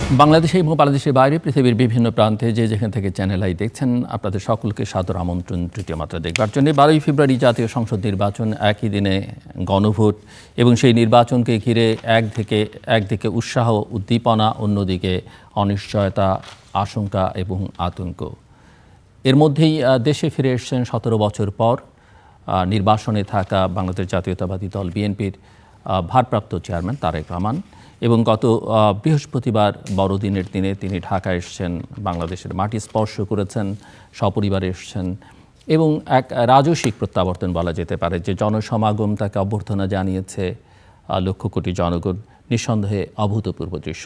বাংলাদেশে এবং বাংলাদেশের বাইরে পৃথিবীর বিভিন্ন প্রান্তে যে যেখান থেকে চ্যানেল আই দেখছেন আপনাদের সকলকে সাদর আমন্ত্রণ তৃতীয় মাত্রা দেখবার জন্য। 12ই ফেব্রুয়ারি জাতীয় সংসদ নির্বাচন, একই দিনে গণভোট এবং সেই নির্বাচনকে ঘিরে একদিকে উৎসাহ উদ্দীপনা, অন্যদিকে অনিশ্চয়তা, আশঙ্কা এবং আতঙ্ক। এর মধ্যেই দেশে ফিরে এসেছেন 17 বছর পর নির্বাসনে থাকা বাংলাদেশ জাতীয়তাবাদী দল বিএনপির ভারপ্রাপ্ত চেয়ারম্যান তারেক রহমান। এবং গত বৃহস্পতিবার বড়দিনের দিনে তিনি ঢাকায় এসেছেন, বাংলাদেশের মাটি স্পর্শ করেছেন, সপরিবারে এসেছেন এবং এক রাজসিক প্রত্যাবর্তন বলা যেতে পারে। যে জনসমাগম তাকে অভ্যর্থনা জানিয়েছে লক্ষ কোটি জনগণ, নিঃসন্দেহে অভূতপূর্ব দৃশ্য।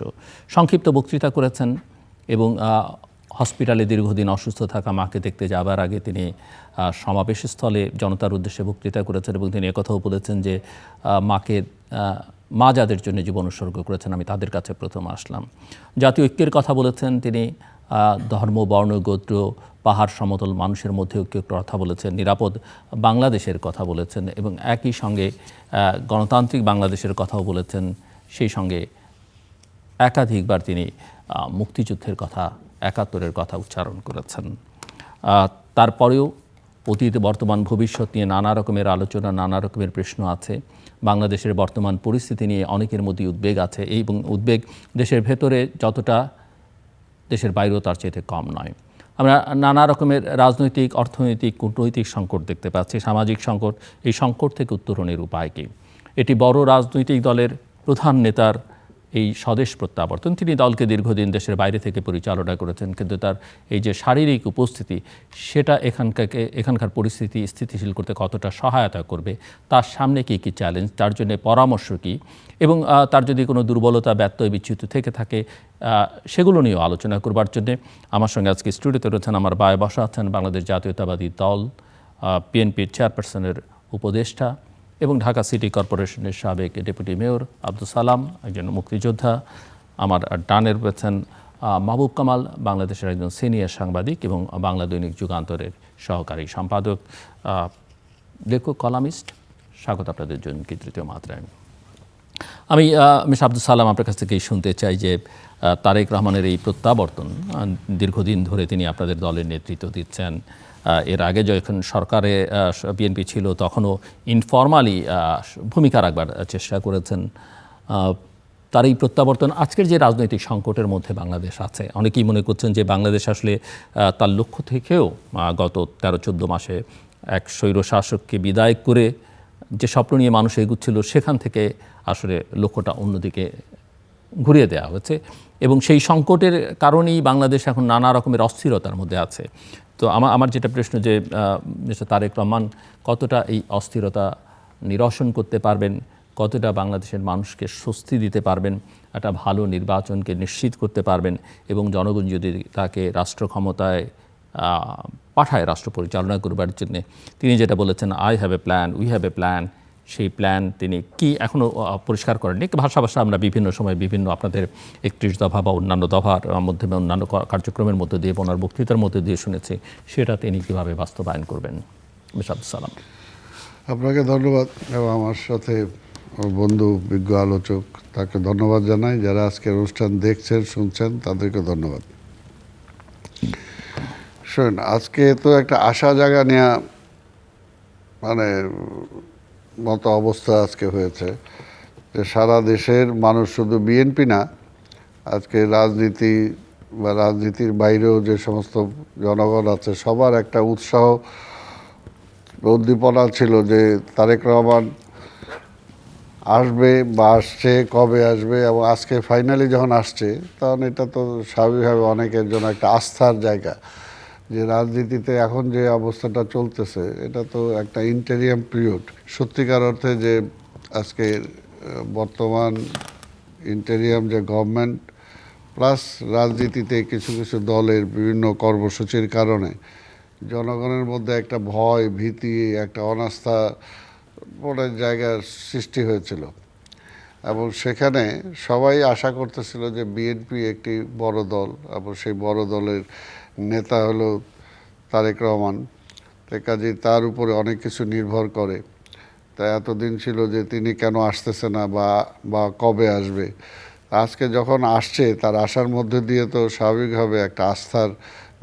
সংক্ষিপ্ত বক্তৃতা করেছেন এবং হসপিটালে দীর্ঘদিন অসুস্থ থাকা মাকে দেখতে যাবার আগে তিনি সমাবেশস্থলে জনতার উদ্দেশ্যে বক্তৃতা করেছেন এবং তিনি একথাও বলেছেন যে মা যাদের জন্য জীবন উৎসর্গ করেছেন আমি তাদের কাছে প্রথম আসলাম। জাতীয় ঐক্যের কথা বলেছেন তিনি, ধর্ম, বর্ণ, গোত্র, পাহাড়, সমতল মানুষের মধ্যে ঐক্যের কথা বলেছেন, নিরাপদ বাংলাদেশের কথা বলেছেন এবং একই সঙ্গে গণতান্ত্রিক বাংলাদেশের কথাও বলেছেন। সেই সঙ্গে একাধিকবার তিনি মুক্তিযুদ্ধের কথা, 71-এর কথা উচ্চারণ করেছেন। তারপরেও অতীত, বর্তমান, ভবিষ্যৎ নিয়ে নানা রকমের আলোচনা, নানা রকমের প্রশ্ন আছে। বাংলাদেশের বর্তমান পরিস্থিতি নিয়ে অনেকের মধ্যে উদ্বেগ আছে এবং উদ্বেগ দেশের ভেতরে যতটা, দেশের বাইরেও তার চাইতে কম নয়। আমরা নানা রকমের রাজনৈতিক, অর্থনৈতিক, কূটনৈতিক সংকট দেখতে পাচ্ছি, সামাজিক সংকট। এই সংকট থেকে উত্তরণের উপায় কী? এটি বড় রাজনৈতিক দলের প্রধান নেতার এই স্বদেশ প্রত্যাবর্তন। তিনি দলকে দীর্ঘদিন দেশের বাইরে থেকে পরিচালনা করেছেন, কিন্তু তার এই যে শারীরিক উপস্থিতি, সেটা এখানকার পরিস্থিতি স্থিতিশীল করতে কতটা সহায়তা করবে, তার সামনে কী কী চ্যালেঞ্জ, তার জন্য পরামর্শ কী এবং তার যদি কোনো দুর্বলতা, ব্যত্যয়, বিচ্যুতি থেকে থাকে সেগুলো নিয়েও আলোচনা করবার জন্যে আমার সঙ্গে আজকে স্টুডিওতে রয়েছেন, আমার বায়ে বসা আছেন বাংলাদেশ জাতীয়তাবাদী দল বিএনপির চেয়ারপারসনের উপদেষ্টা এবং ঢাকা সিটি কর্পোরেশনের সাবেক ডেপুটি মেয়র আব্দুল সালাম, একজন মুক্তিযোদ্ধা। আমার ডানের রয়েছেন মাহবুব কামাল, বাংলাদেশের একজন সিনিয়র সাংবাদিক এবং বাংলা দৈনিক যুগান্তরের সহকারী সম্পাদক, লেখক, কলামিস্ট। স্বাগত আপনাদের জন্য কি তৃতীয় মাত্রায়। আমি মিস্টার আব্দুল সালাম আপনার কাছ থেকেই শুনতে চাই যে তারেক রহমানের এই প্রত্যাবর্তন, দীর্ঘদিন ধরে তিনি আপনাদের দলের নেতৃত্ব দিচ্ছেন। এর আগে যখন সরকারে বিএনপি ছিল তখনও ইনফরমালি ভূমিকা রাখবার চেষ্টা করেছেন। তার এই প্রত্যাবর্তন আজকের যে রাজনৈতিক সংকটের মধ্যে বাংলাদেশ আছে, অনেকেই মনে করছেন যে বাংলাদেশ আসলে তার লক্ষ্য থেকেও গত 13-14 মাসে এক স্বৈরশাসককে বিদায় করে যে স্বপ্ন নিয়ে মানুষ এগুচ্ছিল, সেখান থেকে আসলে লক্ষ্যটা অন্যদিকে ঘুরিয়ে দেওয়া হয়েছে এবং সেই সংকটের কারণেই বাংলাদেশ এখন নানা রকমের অস্থিরতার মধ্যে আছে। তো আমার যেটা প্রশ্ন যে মিস্টার তারেক রহমান কতটা এই অস্থিরতা নিরসন করতে পারবেন, কতটা বাংলাদেশের মানুষকে স্বস্তি দিতে পারবেন, একটা ভালো নির্বাচনকে নিশ্চিত করতে পারবেন এবং জনগণ যদি তাকে রাষ্ট্র ক্ষমতায় পাঠায় রাষ্ট্র পরিচালনা করবার জন্য, তিনি যেটা বলেছেন I have a plan, we have a plan, সেই প্ল্যান তিনি কি এখনও পরিষ্কার করেননি। ভাষা আমরা বিভিন্ন সময় বিভিন্ন আপনাদের 31 দফা বা অন্যান্য দফার মধ্যে, অন্যান্য কার্যক্রমের মধ্যে দিয়ে, ওনার বক্তৃতার মধ্যে দিয়ে শুনেছি, সেটা তিনি কীভাবে বাস্তবায়ন করবেন। মিস্টার আব্দুল সালাম। আপনাকে ধন্যবাদ এবং আমার সাথে বন্ধু বিজ্ঞ আলোচক তাকে ধন্যবাদ জানাই। যারা আজকের অনুষ্ঠান দেখছেন, শুনছেন, তাদেরকে ধন্যবাদ। শোন, আজকে তো একটা আশা জাগা নেওয়া মতো অবস্থা আজকে হয়েছে যে সারা দেশের মানুষ, শুধু বিএনপি না, আজকে রাজনীতি বা রাজনীতির বাইরেও যে সমস্ত জনগণ আছে, সবার একটা উৎসাহ, উদ্দীপনা ছিল যে তারেক রহমান আসবে বা আসছে, কবে আসবে। এবং আজকে ফাইনালি যখন আসছে, তখন এটা তো স্বাভাবিকভাবে অনেকের জন্য একটা আস্থার জায়গা যে রাজনীতিতে এখন যে অবস্থাটা চলতেছে, এটা তো একটা ইন্টারিয়াম পিরিয়ড। সত্যিকার অর্থে যে আজকে বর্তমান ইন্টারিয়াম যে গভর্নমেন্ট প্লাস রাজনীতিতে কিছু কিছু দলের বিভিন্ন কর্মসূচির কারণে জনগণের মধ্যে একটা ভয়, ভীতি, একটা অনাস্থা মনের জায়গার সৃষ্টি হয়েছিল এবং সেখানে সবাই আশা করতেছিল যে বিএনপি একটি বড় দল এবং সেই বড় দলের নেতা হলো তারেক রহমান। কাজেই তার উপরে অনেক কিছু নির্ভর করে। তা এতদিন ছিল যে তিনি কেন আসতেছে না বা কবে আসবে। আজকে যখন আসছে তার আসার মধ্যে দিয়ে তো স্বাভাবিকভাবে একটা আস্থার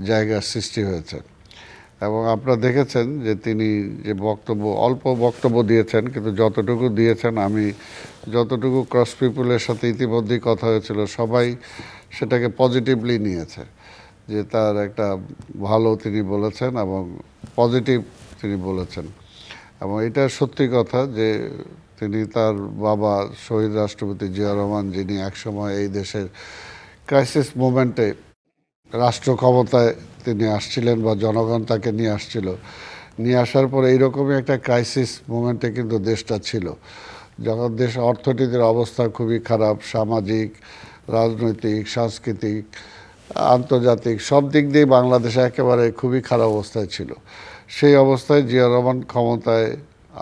জায়গার সৃষ্টি হয়েছে। এবং আপনারা দেখেছেন যে তিনি যে অল্প বক্তব্য দিয়েছেন, কিন্তু যতটুকু দিয়েছেন, আমি যতটুকু ক্রস পিপুলের সাথে ইতিমধ্যেই কথা হয়েছিল, সবাই সেটাকে পজিটিভলি নিয়েছে, যে তার একটা ভালো তিনি বলেছেন এবং পজিটিভ তিনি বলেছেন। এবং এটা সত্যি কথা যে তিনি তার বাবা শহীদ রাষ্ট্রপতি জিয়াউর রহমান, যিনি একসময় এই দেশের ক্রাইসিস মোমেন্টে রাষ্ট্র ক্ষমতায় তিনি আসছিলেন বা জনগণ তাকে নিয়ে আসছিল, নিয়ে আসার পরে এইরকমই একটা ক্রাইসিস মোমেন্টে কিন্তু দেশটা ছিল, যখন দেশ অর্থনীতির অবস্থা খুবই খারাপ, সামাজিক, রাজনৈতিক, সাংস্কৃতিক, আন্তর্জাতিক সব দিক দিয়ে বাংলাদেশে একেবারে খুবই খারাপ অবস্থায় ছিল। সেই অবস্থায় জিয়াউর রহমান ক্ষমতায়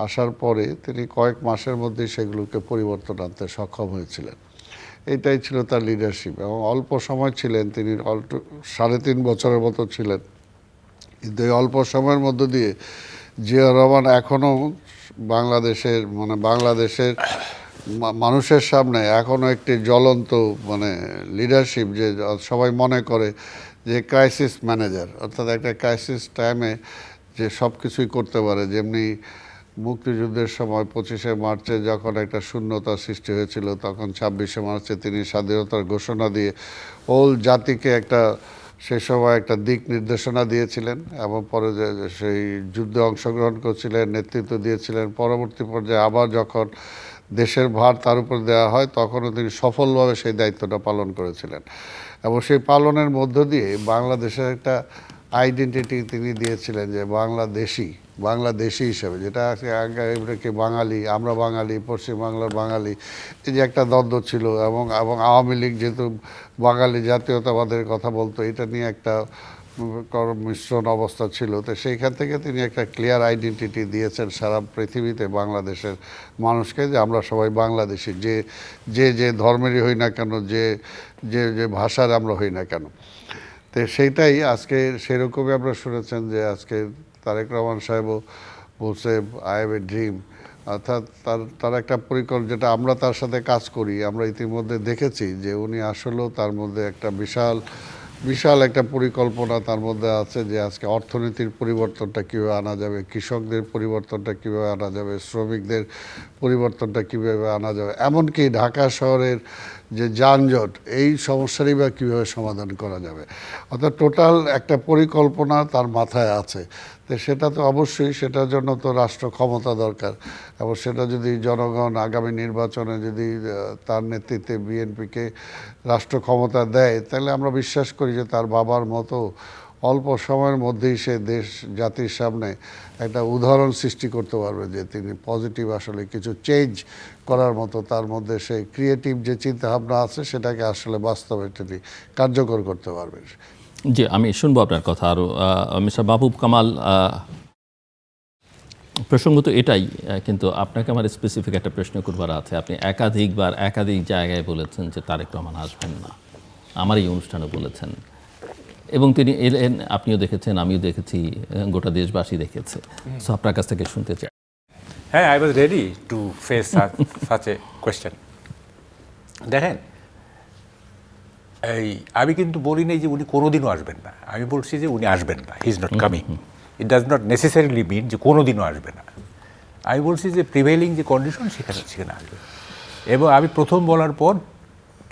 আসার পরে তিনি কয়েক মাসের মধ্যেই সেগুলোকে পরিবর্তন আনতে সক্ষম হয়েছিলেন। এটাই ছিল তার লিডারশিপ। এবং অল্প সময় ছিলেন তিনি, 3.5 বছরের মতো ছিলেন, কিন্তু এই অল্প সময়ের মধ্য দিয়ে জিয়াউর রহমান এখনও বাংলাদেশের মানুষের সামনে এখনও একটি জ্বলন্ত লিডারশিপ, যে সবাই মনে করে যে ক্রাইসিস ম্যানেজার, অর্থাৎ একটা ক্রাইসিস টাইমে যে সব কিছুই করতে পারে। যেমনি মুক্তিযুদ্ধের সময় 25শে মার্চে যখন একটা শূন্যতা সৃষ্টি হয়েছিল, তখন 26শে মার্চে তিনি স্বাধীনতার ঘোষণা দিয়ে হোল জাতিকে সে সময় একটা দিক নির্দেশনা দিয়েছিলেন, এবং পরে যে সেই যুদ্ধে অংশগ্রহণ করছিলেন, নেতৃত্ব দিয়েছিলেন। পরবর্তী পর্যায়ে আবার যখন দেশের ভার তার উপর দেওয়া হয়, তখনও তিনি সফলভাবে সেই দায়িত্বটা পালন করেছিলেন। এবং সেই পালনের মধ্য দিয়ে বাংলাদেশের একটা আইডেন্টিটি তিনি দিয়েছিলেন, যে বাংলাদেশি হিসেবে, যেটা আগে বাঙালি, আমরা বাঙালি, পশ্চিমবাংলার বাঙালি, এই যে একটা দ্বন্দ্ব ছিল। এবং আওয়ামী লীগ যেহেতু বাঙালি জাতীয়তাবাদের কথা বলতো, এটা নিয়ে একটা মিশ্রণ অবস্থা ছিল। তো সেইখান থেকে তিনি একটা ক্লিয়ার আইডেন্টিটি দিয়েছেন সারা পৃথিবীতে বাংলাদেশের মানুষকে, যে আমরা সবাই বাংলাদেশি, যে ধর্মেরই হই না কেন, যে ভাষার আমরা হই না কেন। তো সেইটাই আজকে সেরকমই আপনারা শুনেছেন যে আজকে তারেক রহমান সাহেবও বলছে আই হ্যাভ এ ড্রিম, অর্থাৎ তার একটা পরিকল্পনা, যেটা আমরা তার সাথে কাজ করি, আমরা ইতিমধ্যে দেখেছি যে উনি আসলেও তার মধ্যে একটা বিশাল একটা পরিকল্পনা তার মধ্যে আছে, যে আজকে অর্থনীতির পরিবর্তনটা কীভাবে আনা যাবে, কৃষকদের পরিবর্তনটা কীভাবে আনা যাবে, শ্রমিকদের পরিবর্তনটা কীভাবে আনা যাবে, এমনকি ঢাকা শহরের যে যানজট, এই সমস্যারই বা কীভাবে সমাধান করা যাবে। অর্থাৎ টোটাল একটা পরিকল্পনা তার মাথায় আছে। তো সেটা তো অবশ্যই, সেটার জন্য তো রাষ্ট্র ক্ষমতা দরকার, এবং সেটা যদি জনগণ আগামী নির্বাচনে যদি তার নেতৃত্বে বিএনপিকে রাষ্ট্র ক্ষমতা দেয়, তাহলে আমরা বিশ্বাস করি যে তার বাবার মতো অল্প সময়ের মধ্যেই সে দেশ জাতির সামনে একটা উদাহরণ সৃষ্টি করতে পারবে, যে তিনি পজিটিভ আসলে কিছু চেঞ্জ করার মতো তার মধ্যে সেই ক্রিয়েটিভ যে চিন্তাভাবনা আছে, সেটাকে আসলে বাস্তবে তিনি কার্যকর করতে পারবে। জি, আমি শুনবো আপনার কথা আরও। মিস্টার মাহবুব কামাল, প্রসঙ্গত এটাই, কিন্তু আপনাকে আমার স্পেসিফিক একটা প্রশ্ন করবার আছে। আপনি একাধিকবার একাধিক জায়গায় বলেছেন যে তারেক রহমান আসবেন না, আমার এই অনুষ্ঠানে বলেছেন, এবং তিনি এলেন, আপনিও দেখেছেন, আমিও দেখেছি, গোটা দেশবাসী দেখেছে। সো আপনার কাছ থেকে শুনতে চাই। হ্যাঁ, I was ready to face such a question. দেখেন, আমি কিন্তু বলি নাই যে উনি কোনোদিনও আসবেন না, আমি বলছি যে উনি আসবেন না, he is not coming. It does not necessarily mean যে কোনোদিনও আসবে না। আমি বলছি যে প্রিভেইলিং যে কন্ডিশন, সেখানে আসবে। এবং আমি প্রথম বলার পর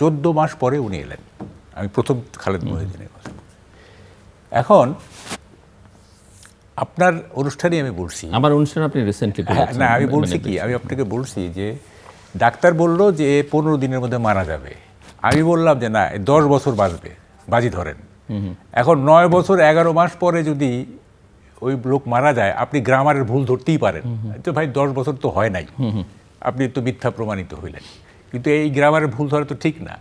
14 মাস পরে উনি এলেন। আমি প্রথম খালেদ মহিউদ্দিনের কথা বলছি। এখন আপনার অনুষ্ঠানে আমি বলছি, আমার অনুষ্ঠানে আপনি রিসেন্টলি না, আমি বলছি কি, আমি আপনাকে বলছি যে ডাক্তার বললো যে 15 দিনের মধ্যে মারা যাবে। আমি বললাম যে না, 10 বছর বাঁচবে, বাজি ধরেন। এখন 9 বছর 11 মাস পরে যদি ওই লোক মারা যায়, আপনি গ্রামারের ভুল ধরতেই পারেন, তো ভাই 10 বছর তো হয় নাই, আপনি তো মিথ্যা প্রমাণিত হইলেন। কিন্তু এই গ্রামারের ভুল ধরা তো ঠিক না,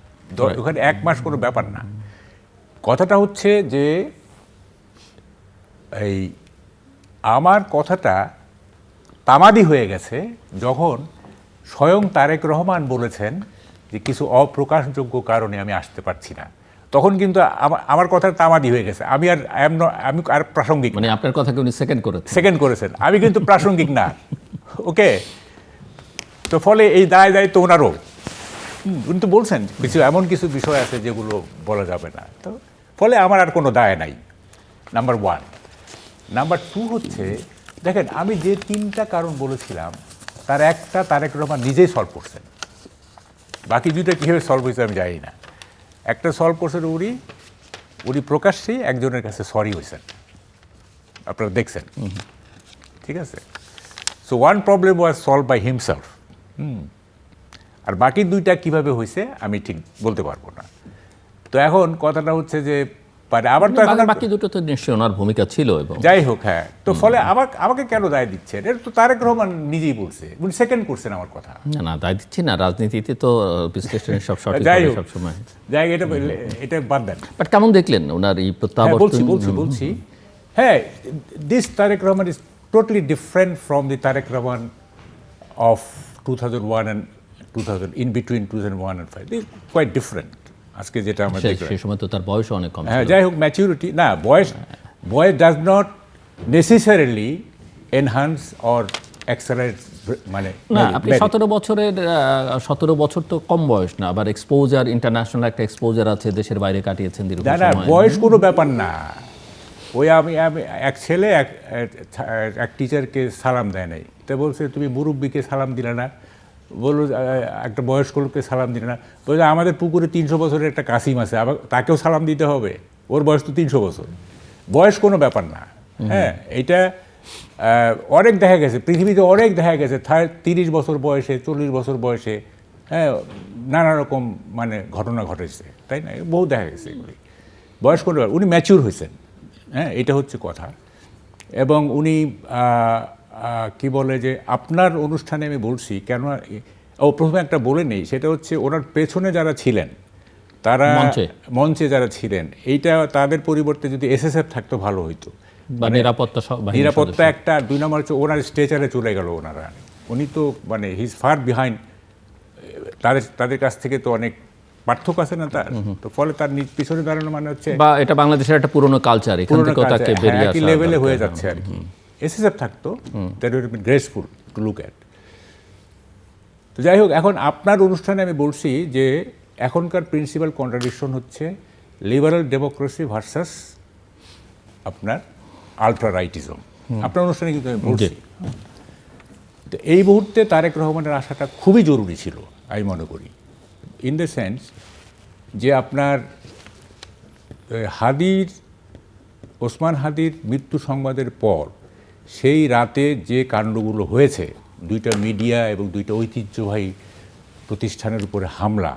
ওখানে 1 মাস কোনো ব্যাপার না। কথাটা হচ্ছে যে এই আমার কথাটা তামাদি হয়ে গেছে যখন স্বয়ং তারেক রহমান বলেছেন যে কিছু অপ্রকাশযোগ্য কারণে আমি আসতে পারছি না, তখন কিন্তু আমার কথা তামাদি হয়ে গেছে। আমি আর প্রাসঙ্গিক, মানে আপনার কথাকে উনি সেকেন্ড করেছেন, আমি কিন্তু প্রাসঙ্গিক না। ওকে, তো ফলে এই দায় দায়িত্ব ওনারও। উনি তো বলছেন কিছু এমন কিছু বিষয় আছে যেগুলো বলা যাবে না, তো ফলে আমার আর কোনো দায় নাই, নাম্বার ওয়ান। নাম্বার টু হচ্ছে, দেখেন আমি যে 3টা কারণ বলেছিলাম তার একটা তারেক রহমান নিজেই সলভ করছেন, বাকি 2টা কীভাবে সলভ হয়েছে আমি জানি না। একটা সলভ করছেন উনি প্রকাশ্যেই একজনের কাছে সরি হয়েছেন, আপনারা দেখছেন, ঠিক আছে। So one problem was solved by himself. আর বাকি 2টা কিভাবে হয়েছে আমি ঠিক বলতে পারবো না। তো এখন কথাটা হচ্ছে যে আবার তো এখন বাকি দুটো তো নিশ্চয়ই ওনার ভূমিকা ছিল, এবং যাই হোক, হ্যাঁ, তো ফলে আমাকে কেন দায় দিচ্ছে? এটা তো তারেক রহমান নিজেই বলছে, উনি সেকেন্ড করছেন আমার কথা। না দায় দিচ্ছি না, রাজনীতিতে তো বিশ্লেষণের সব সঠিক যাই হবে হোক, সবসময়। যাই হোক, এটা বাদ দেন। বাট কেমন দেখলেন ওনার এই প্রত্যাবর্তন? বলছি হ্যাঁ, this Tarique Rahman is totally different from the Tarique Rahman of 2001 and 2000, in between 2001 and 5, quite different. আজকে যেটা আমরা দেখলাম, সেই সময় তো তার বয়সও অনেক কম হ্যাঁ, ছিল। যাই হোক, ম্যাচিউরিটি না, বয়স does not necessarily enhance or accelerate, মানে না, আপনি 17 বছর তো কম বয়স না, আবার এক্সপোজার, ইন্টারন্যাশনাল একটা এক্সপোজার আছে, দেশের বাইরে কাটিয়েছেন দীর্ঘ না, সময়। বয়স কোনো ব্যাপার না। ওই আমি এক ছেলে এক টিচারকে সালাম দেয় নাই, তা বলছে তুমি মুরব্বীকে সালাম দিলে না, বললো একটা বয়স্ক লোককে সালাম দিলে না, বলছে আমাদের পুকুরে 300 বছরের একটা কাসিম আছে, আবার তাকেও সালাম দিতে হবে, ওর বয়স তো 300 বছর। বয়স কোনো ব্যাপার না, হ্যাঁ, এটা অনেক দেখা গেছে পৃথিবীতে, অনেক দেখা গেছে 30 বছর বয়সে, 40 বছর বয়সে, হ্যাঁ, নানা রকম মানে ঘটনা ঘটেছে, তাই না? বহু দেখা গেছে এগুলি। বয়স কোনো ব্যাপার, উনি ম্যাচিউর হয়েছেন, হ্যাঁ, এটা হচ্ছে কথা। এবং উনি কি বলে যে আপনার অনুষ্ঠানে আমি বলছি কেন, প্রথমে একটা বলে নেই, সেটা হচ্ছে ওনার পেছনে যারা ছিলেন, তারা মঞ্চে যারা ছিলেন, এইটা তাদের পরিবর্তে যদি এসএসএফ থাকতো ভালো হইতো, মানে নিরাপত্তা একটা। 2 নম্বর হচ্ছে ওনার স্ট্রেচারে চলে গেল ওনারা, উনি তো মানে হিজ ফার বিহাইন্ড, তাদের কাছ থেকে তো অনেক পার্থক্য আছে না তার, তো ফলে তার পিছনে দাঁড়ানো মানে হচ্ছে, বা এটা বাংলাদেশের একটা পুরনো কালচার, এখান থেকে তাকে বেরিয়ে আসা লেভেলে হয়ে যাচ্ছে আর কি। এসএসএফ থাকতো, that would be graceful to look at. তো যাই হোক, এখন আপনার অনুষ্ঠানে আমি বলছি যে এখনকার প্রিন্সিপাল কন্ট্রাডিকশন হচ্ছে লিবারাল ডেমোক্রেসি ভার্সাস আপনার আলট্রা রাইটিজম। আপনার অনুষ্ঠানে কিন্তু আমি বলছি, তো এই মুহূর্তে তারেক রহমানের আসাটা খুবই জরুরি ছিল আমি মনে করি, ইন দ্য সেন্স যে আপনার ওসমান হাদির মৃত্যু সংবাদের পর সেই রাতে যে কাণ্ডগুলো হয়েছে, 2টা মিডিয়া এবং 2টা ঐতিহ্যবাহী প্রতিষ্ঠানের উপরে হামলা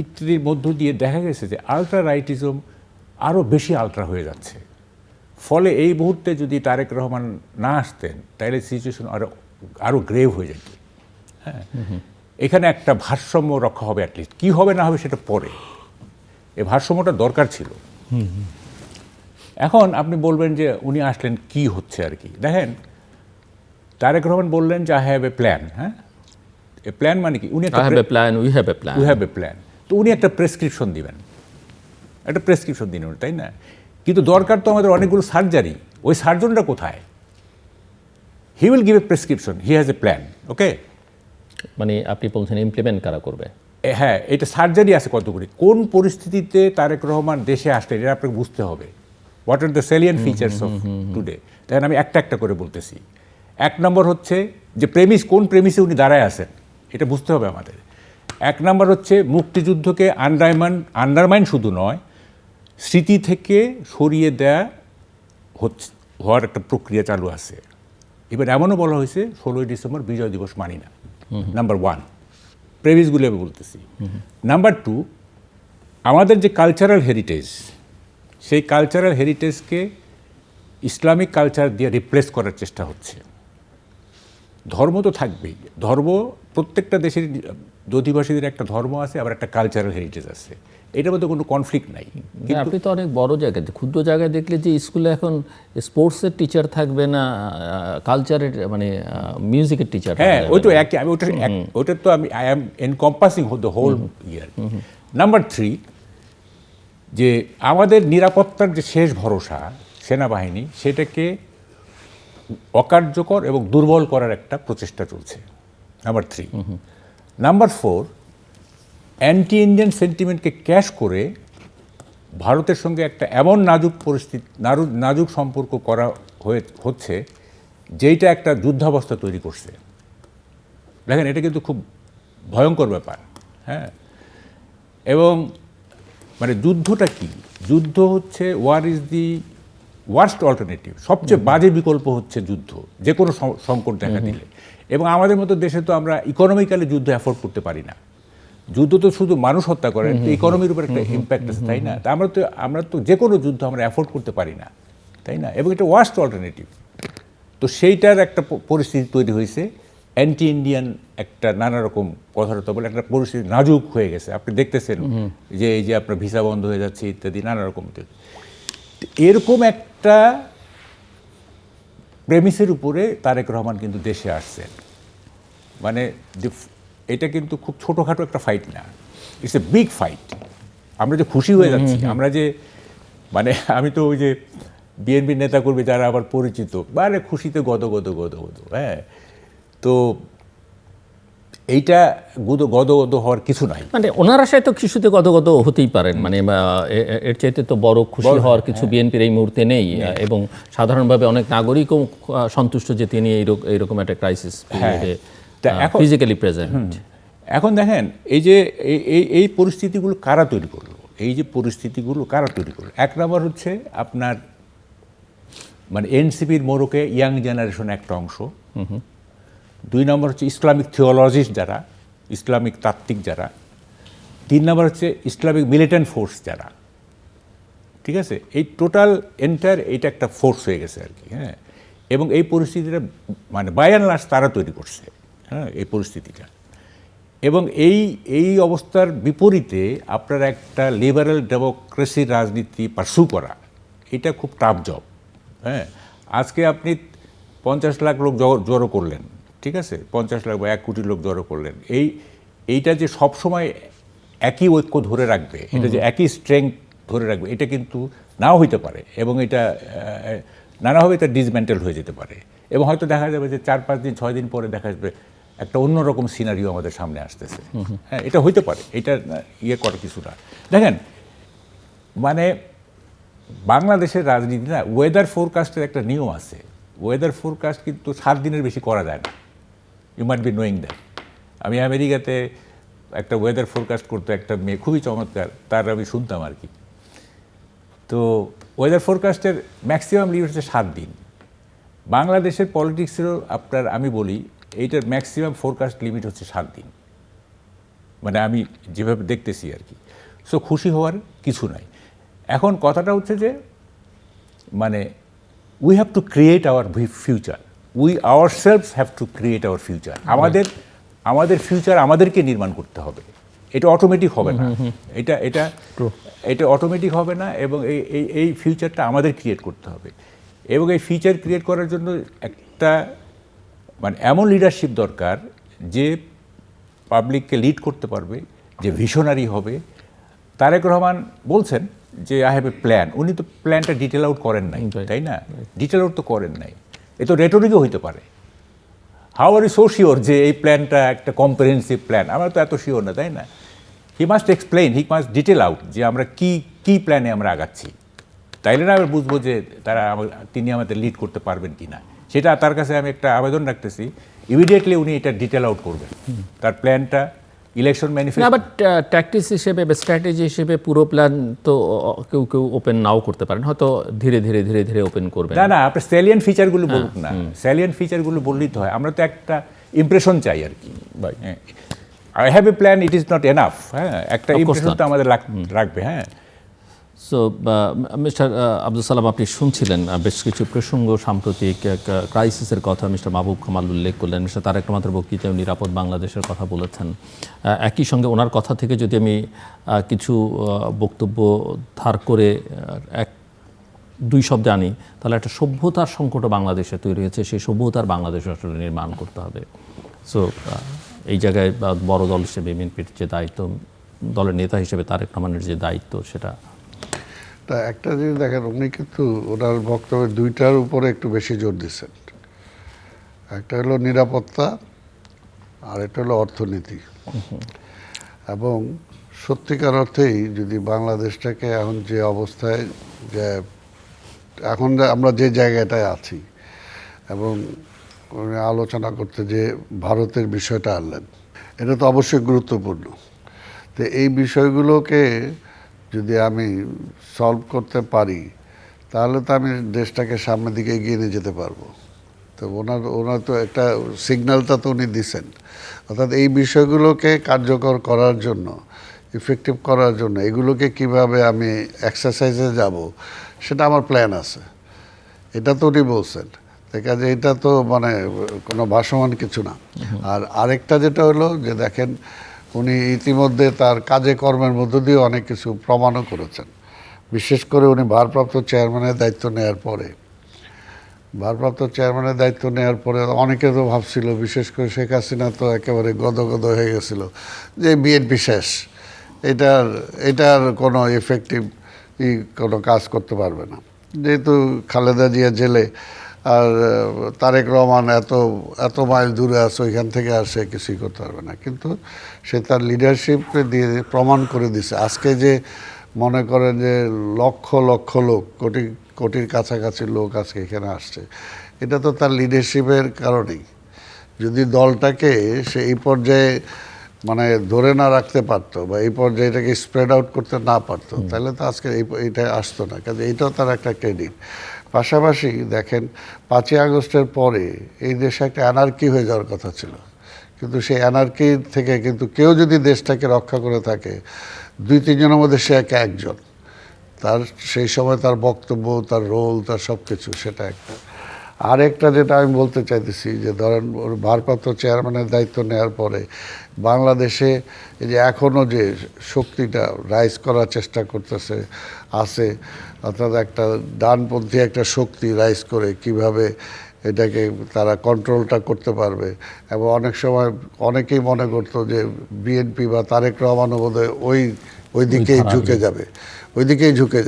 ইত্যাদির মধ্য দিয়ে দেখা গেছে যে আলট্রা রাইটিজম আরও বেশি আলট্রা হয়ে যাচ্ছে। ফলে এই মুহূর্তে যদি তারেক রহমান না আসতেন, তাহলে সিচুয়েশন আরও গ্রেভ হয়ে যেত। হ্যাঁ, এখানে একটা ভারসাম্য রক্ষা হবে, অ্যাটলিস্ট। কী হবে না হবে সেটা পরে, এই ভারসাম্যটা দরকার ছিল। এখন আপনি বলবেন যে উনি আসলেন কি হচ্ছে আর কি। দেখেন, তারেক রহমান বললেন যে আই হ্যাভ এ প্ল্যান। হ্যাঁ, এ প্ল্যান মানে কি? We have a plan. তো উনি একটা প্রেসক্রিপশন দিবেন, একটা প্রেসক্রিপশন দিন, তাই না? কিন্তু দরকার তো আমাদের অনেকগুলো সার্জারি, ওই সার্জনটা কোথায়? He will give a prescription, he has a plan, okay. মানে আপনি বলছেন ইমপ্লিমেন্ট কারা করবে? হ্যাঁ, এটা সার্জারি আছে কতগুলি, কোন পরিস্থিতিতে তারেক রহমান দেশে আসলেন এটা আপনাকে বুঝতে হবে। What are the সেলিয়েন্ট features of today. দেখেন, আমি একটা একটা করে বলতেছি। 1 নম্বর হচ্ছে যে কোন প্রেমিসে উনি দাঁড়ায় আছেন, এটা বুঝতে হবে আমাদের। 1 নম্বর হচ্ছে মুক্তিযুদ্ধকে আন্ডারমাইন শুধু নয়, স্মৃতি থেকে সরিয়ে দেয়া হওয়ার একটা প্রক্রিয়া চালু আছে। এবার এমনও বলা হয়েছে 16ই ডিসেম্বর বিজয় দিবস মানি না, নাম্বার 1, প্রেমিসগুলো আমি বলতেছি। নাম্বার 2, আমাদের যে কালচারাল হেরিটেজ, সেই কালচারাল হেরিটেজকে ইসলামিক কালচার দিয়ে রিপ্লেস করার চেষ্টা হচ্ছে। ধর্ম তো থাকবেই, ধর্ম প্রত্যেকটা দেশের অধিবাসীদের একটা ধর্ম আছে, আবার একটা কালচারাল হেরিটেজ আছে, এটার মধ্যে কোনো কনফ্লিক্ট নাই। আপনি তো অনেক বড় জায়গায়, ক্ষুদ্র জায়গায় দেখলে যে স্কুলে এখন স্পোর্টসের টিচার থাকবে না, কালচারের মানে মিউজিকের টিচার। হ্যাঁ, ওই তো একই, আমি ওটা তো আমি I am encompassing the whole year. Number 3, যে আমাদের নিরাপত্তার যে শেষ ভরসা সেনাবাহিনী, সেটাকে অকার্যকর এবং দুর্বল করার একটা প্রচেষ্টা চলছে, নাম্বার 3। নাম্বার 4, অ্যান্টি ইন্ডিয়ান সেন্টিমেন্টকে ক্যাশ করে ভারতের সঙ্গে একটা এমন নাজুক পরিস্থিতি, নাজুক সম্পর্ক করা হচ্ছে যেইটা একটা যুদ্ধাবস্থা তৈরি করছে। দেখেন, এটা কিন্তু খুব ভয়ঙ্কর ব্যাপার। হ্যাঁ, এবং মানে যুদ্ধটা কি? যুদ্ধ হচ্ছে war is the worst alternative, সবচেয়ে বাজে বিকল্প হচ্ছে যুদ্ধ, যে কোনো সংকট দেখা দিলে। এবং আমাদের মতো দেশে তো আমরা ইকোনমিক্যালি যুদ্ধ অ্যাফোর্ড করতে পারি না। যুদ্ধ তো শুধু মানুষ হত্যা করে, ইকোনমির উপর একটা ইম্প্যাক্ট আছে, তাই না? তা আমরা তো যে কোনো যুদ্ধ আমরা অ্যাফোর্ড করতে পারি না, তাই না? এবং এটা ওয়ার্স্ট অল্টারনেটিভ। তো সেইটার একটা পরিস্থিতি তৈরি হয়েছে, অ্যান্টি ইন্ডিয়ান একটা নানা রকম কথাবার্তা বলে একটা পরিস্থিতি নাজুক হয়ে গেছে। আপনি দেখতেছেন যে এই যে আপনার ভিসা বন্ধ হয়ে যাচ্ছে ইত্যাদি নানা রকম। এরকম একটা প্রেমিসের উপরে তারেক রহমান কিন্তু দেশে আসছেন। মানে এটা কিন্তু খুব ছোটোখাটো একটা ফাইট না, ইটস এ বিগ ফাইট। আমরা যে খুশি হয়ে যাচ্ছি, আমরা যে মানে আমি তো ওই যে বিএনপির নেতাকর্মী যারা আবার পরিচিত, মানে খুশিতে গদ। হ্যাঁ, তো এইটা গদ হওয়ার কিছু নাই। মানে ওনার আশায় তো কিছুতে গদগদ হতেই পারেন, মানে এর চাইতে তো বড় খুশি হওয়ার কিছু বিএনপির এই মুহূর্তে নেই। এবং সাধারণভাবে অনেক নাগরিকও সন্তুষ্ট যে তিনি এইরকম একটা ক্রাইসিস ফিজিক্যালি প্রেজেন্ট। এখন দেখেন, এই যে এই পরিস্থিতিগুলো কারা তৈরি করলো? এই যে পরিস্থিতিগুলো কারা তৈরি করলো? এক নম্বর হচ্ছে আপনার মানে এনসিপির মোড়কে ইয়াং জেনারেশন একটা অংশ। দুই নম্বর হচ্ছে ইসলামিক থিওলজিস্ট যারা, ইসলামিক তাত্ত্বিক যারা। তিন নম্বর হচ্ছে ইসলামিক মিলিটেন্ট ফোর্স যারা। ঠিক আছে, এই টোটাল এন্টায়ার এইটা একটা ফোর্স হয়ে গেছে আর কি। হ্যাঁ, এবং এই পরিস্থিতিটা মানে বাই অ্যান্ড লার্জ তারা তৈরি করছে। হ্যাঁ, এই পরিস্থিতিটা। এবং এই অবস্থার বিপরীতে আপনার একটা লিবারেল ডেমোক্রেসির রাজনীতি পার্সু করা, এটা খুব টাফ জব। হ্যাঁ, আজকে আপনি 50 লাখ লোক জড়ো করলেন, ঠিক আছে, 50 লাখ বা 1 কোটি লোক জড়ো করলেন, এইটা যে সবসময় একই ঐক্য ধরে রাখবে, এটা যে একই স্ট্রেংথ ধরে রাখবে, এটা কিন্তু নাও হইতে পারে। এবং এটা নানাভাবে এটা ডিসমেন্টেল হয়ে যেতে পারে। এবং হয়তো দেখা যাবে যে 4-5 দিন 6 দিন পরে দেখা যাবে একটা অন্যরকম সিনারিও আমাদের সামনে আসতেছে। হ্যাঁ, এটা হইতে পারে, এটা ইয়ে করার কিছু না। দেখেন, মানে বাংলাদেশের রাজনীতি না, ওয়েদার ফোরকাস্টের একটা নিয়ম আছে। ওয়েদার ফোরকাস্ট কিন্তু 7 দিনের বেশি করা যায় না। You might be knowing that. আমি আমেরিকাতে একটা ওয়েদার ফোরকাস্ট করতে একটা মেয়ে, খুবই চমৎকার, তার আমি শুনতাম আর কি। তো ওয়েদার ফোরকাস্টের ম্যাক্সিমাম লিমিট হচ্ছে 7 দিন। বাংলাদেশের পলিটিক্সেরও আপনার আমি বলি এইটার ম্যাক্সিমাম ফোরকাস্ট লিমিট হচ্ছে 7 দিন, মানে আমি যেভাবে দেখতেছি আর কি। সো খুশি হওয়ার কিছু নাই। এখন কথাটা হচ্ছে যে মানে we have to create our future, we hour selves have to create our future. আমাদের ফিউচার আমাদেরকে নির্মাণ করতে হবে, এটা অটোমেটিক হবে না। এটা অটোমেটিক হবে না, এবং এই ফিউচারটা আমাদের ক্রিয়েট করতে হবে। এবং এই ফিউচার ক্রিয়েট করার জন্য একটা মানে এমন লিডারশিপ দরকার যে পাবলিককে লিড করতে পারবে, যে ভিশনারি হবে। তারেক রহমান বলছেন যে আই হ্যাভ এ প্ল্যান, উনি তো প্ল্যানটা ডিটেল আউট করেন নাই, তাই না? ডিটেল আউট তো করেন নাই, এ তো রেটরিকও হইতে পারে। How are you so sure যে এই প্ল্যানটা একটা কম্প্রিহেনসিভ প্ল্যান? আমরা তো এত শিওর না, তাই না? He must explain, he must detail out যে আমরা কি প্ল্যানে আমরা আগাচ্ছি, তাইলে না আমরা বুঝবো যে তিনি আমাদের লিড করতে পারবেন কি না। সেটা তার কাছে আমি একটা আবেদন রাখতেছি, ইমিডিয়েটলি উনি এটা ডিটেল আউট করবেন, তার প্ল্যানটা, ইলেকশন ম্যানিফেস্টো। বাট ট্যাকটিক্স হিসেবে বা স্ট্র্যাটেজি হিসেবে পুরো প্ল্যান তো কেউ ওপেন নাও করতে পারেন, হয়তো ধীরে ধীরে ওপেন করবেন। না, আপনার স্যালিয়েন্ট ফিচারগুলো বলুন না, স্যালিয়েন্ট ফিচারগুলো বললেই তো হয়। আমরা তো একটা ইমপ্রেশন চাই আর কি। I have a plan, it is not enough. হ্যাঁ, একটা ইমপ্রেশন তো আমাদের রাখবে। হ্যাঁ, সো মিস্টার আব্দুল সালাম, আপনি শুনছিলেন বেশ কিছু প্রসঙ্গ, সাম্প্রতিক ক্রাইসিসের কথা মিস্টার মাহবুব কামাল উল্লেখ করলেন। মিস্টার তারেক রহমানের বক্তৃতায় নিরাপদ বাংলাদেশের কথা বলেছেন। একই সঙ্গে ওনার কথা থেকে যদি আমি কিছু বক্তব্য ধার করে 1-2 শব্দে আনি, তাহলে একটা সভ্যতার সংকটও বাংলাদেশে তৈরি হয়েছে, সেই সভ্যতার বাংলাদেশ আসলে নির্মাণ করতে হবে। সো এই জায়গায় বড় দল হিসেবে বিএনপির যে দায়িত্ব, দলের নেতা হিসেবে তারেক রহমানের যে দায়িত্ব, সেটা তা একটা জিনিস দেখেন, উনি কিন্তু ওনার বক্তব্যে 2টার উপরে একটু বেশি জোর দিচ্ছেন। একটা হলো নিরাপত্তা, আর একটা হলো অর্থনীতি। এবং সত্যিকার অর্থেই যদি বাংলাদেশটাকে এখন যে অবস্থায়, যে এখন আমরা যে জায়গাটায় আছি, এবং উনি আলোচনা করতে যে ভারতের বিষয়টা আনলেন, এটা তো অবশ্যই গুরুত্বপূর্ণ। তো এই বিষয়গুলোকে যদি আমি সলভ করতে পারি, তাহলে তো আমি দেশটাকে সামনের দিকে এগিয়ে নিয়ে যেতে পারবো। তো ওনার তো একটা সিগন্যালটা তো উনি দিছেন, অর্থাৎ এই বিষয়গুলোকে কার্যকর করার জন্য, ইফেক্টিভ করার জন্য এগুলোকে কিভাবে আমি এক্সারসাইজে যাব, সেটা আমার প্ল্যান আছে। এটা তো উনি বলছেন, কাজে এটা তো মানে কোনো ভাসমান কিছু না। আর আরেকটা যেটা হলো যে দেখেন, উনি ইতিমধ্যে তার কাজে কর্মের মধ্য দিয়ে অনেক কিছু প্রমাণও করেছেন। বিশেষ করে উনি ভারপ্রাপ্ত চেয়ারম্যানের দায়িত্ব নেওয়ার পরে, অনেকে তো ভাবছিল, বিশেষ করে শেখ হাসিনা তো একেবারে গদগদ হয়ে গেছিল যে বিএনপি শেষ, এটার কোনো এফেক্টিভ কোনো কাজ করতে পারবে না, যেহেতু খালেদা জিয়া জেলে, আর তারেক রহমান এত মাইল দূরে আছে, ওইখান থেকে আর সে কিছুই করতে পারবে না। কিন্তু সে তার লিডারশিপকে দিয়ে প্রমাণ করে দিছে। আজকে যে মনে করেন যে লক্ষ লক্ষ লোক, কোটির কাছাকাছি লোক আজকে এখানে আসছে, এটা তো তার লিডারশিপের কারণেই। যদি দলটাকে সে এই পর্যায়ে মানে ধরে না রাখতে পারতো, বা এই পর্যায়ে এটাকে স্প্রেড আউট করতে না পারতো, তাহলে তো আজকে এইটা আসতো না। কাজে এইটাও তার একটা ক্রেডিট। পাশাপাশি দেখেন, 5ই আগস্টের পরে এই দেশে একটা অ্যানার্কি হয়ে যাওয়ার কথা ছিল, কিন্তু সেই অ্যানার্কি থেকে কিন্তু কেউ যদি দেশটাকে রক্ষা করে থাকে, 2-3 জনের মধ্যে সে একজন। তার সেই সময় তার বক্তব্য, তার রোল, তার সব কিছু, সেটা একটা। আরেকটা যেটা আমি বলতে চাইতেছি, যে ধরেন ওর ভারপ্রাপ্ত চেয়ারম্যানের দায়িত্ব নেওয়ার পরে বাংলাদেশে এই যে এখনও যে শক্তিটা রাইজ করার চেষ্টা করতেছে আছে, অর্থাৎ একটা ডানপন্থী একটা শক্তি রাইজ করে কিভাবে এটাকে তারা কন্ট্রোলটা করতে পারবে। এবং অনেক সময় অনেকেই মনে করতো যে বিএনপি বা তারেক রহমানও বোধহয় ওই দিকেই ঝুঁকে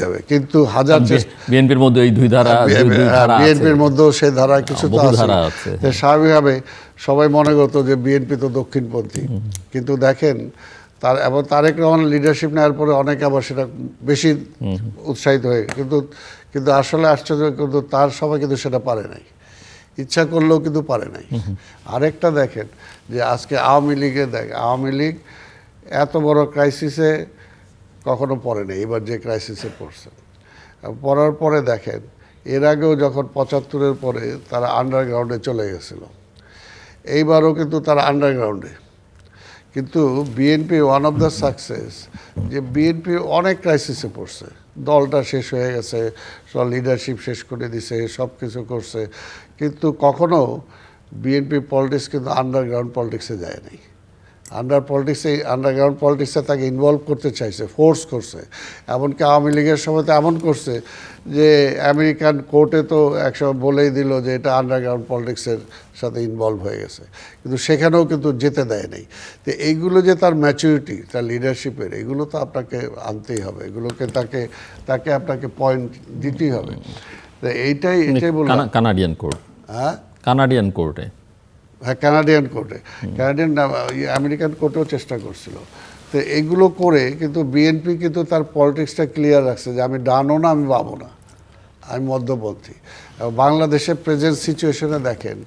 যাবে, কিন্তু বিএনপির মধ্যে এই দুই ধারা, বিএনপির মধ্যেও সে ধারা কিছু তো আছে। স্বাভাবিকভাবে সবাই মনে করতো যে বিএনপি তো দক্ষিণপন্থী, কিন্তু দেখেন এবং তারেক রহমানের লিডারশিপ নেওয়ার পরে অনেকে আবার সেটা বেশি উৎসাহিত হয়ে, কিন্তু আসলে আশ্চর্য, কিন্তু তার সবাই কিন্তু সেটা পারে নাই, ইচ্ছা করলেও কিন্তু পারে নাই। আরেকটা দেখেন যে আজকে আওয়ামী লীগ এত বড় ক্রাইসিসে কখনো পড়ে নেই, এবার যে ক্রাইসিসে পড়ছে। পড়ার পরে দেখেন, এর আগেও যখন 75-এর পরে তারা আন্ডারগ্রাউন্ডে চলে গেছিল, এইবারও কিন্তু তারা আন্ডারগ্রাউন্ডে। কিন্তু BNP one of the success, যে বিএনপি অনেক ক্রাইসিসে পড়ছে, দলটা শেষ হয়ে গেছে, সব লিডারশিপ শেষ করে দিছে, সব কিছু করছে, কিন্তু কখনো বিএনপি পলিটিক্স কিন্তু আন্ডারগ্রাউন্ড পলিটিক্সে যায় নাই। আন্ডারগ্রাউন্ড পলিটিক্সে তাকে ইনভলভ করতে চাইছে, ফোর্স করছে। এমনকি আওয়ামী লীগের সময় তো এমন করছে যে আমেরিকান কোর্টে তো একসময় বলেই দিল যে এটা আন্ডারগ্রাউন্ড পলিটিক্সের সাথে ইনভলভ হয়ে গেছে, কিন্তু সেখানেও কিন্তু যেতে দেয় নাই। তো এইগুলো যে তার ম্যাচুরিটি, তার লিডারশিপের, এগুলো তো আপনাকে আনতেই হবে, এগুলোকে তাকে আপনাকে পয়েন্ট দিতেই হবে। তো এইটাই বললাম। কানাডিয়ান কোর্ট, হ্যাঁ, কানাডিয়ান কোর্টে, হ্যাঁ, কানাডিয়ান আমেরিকান কোর্টেও চেষ্টা করছিল। তো এইগুলো করে কিন্তু বিএনপি কিন্তু তার পলিটিক্সটা ক্লিয়ার রাখছে যে আমি ডানও না, আমি বামও না, আমি মধ্যপন্থী। বাংলাদেশের প্রেজেন্ট সিচুয়েশনে দেখেন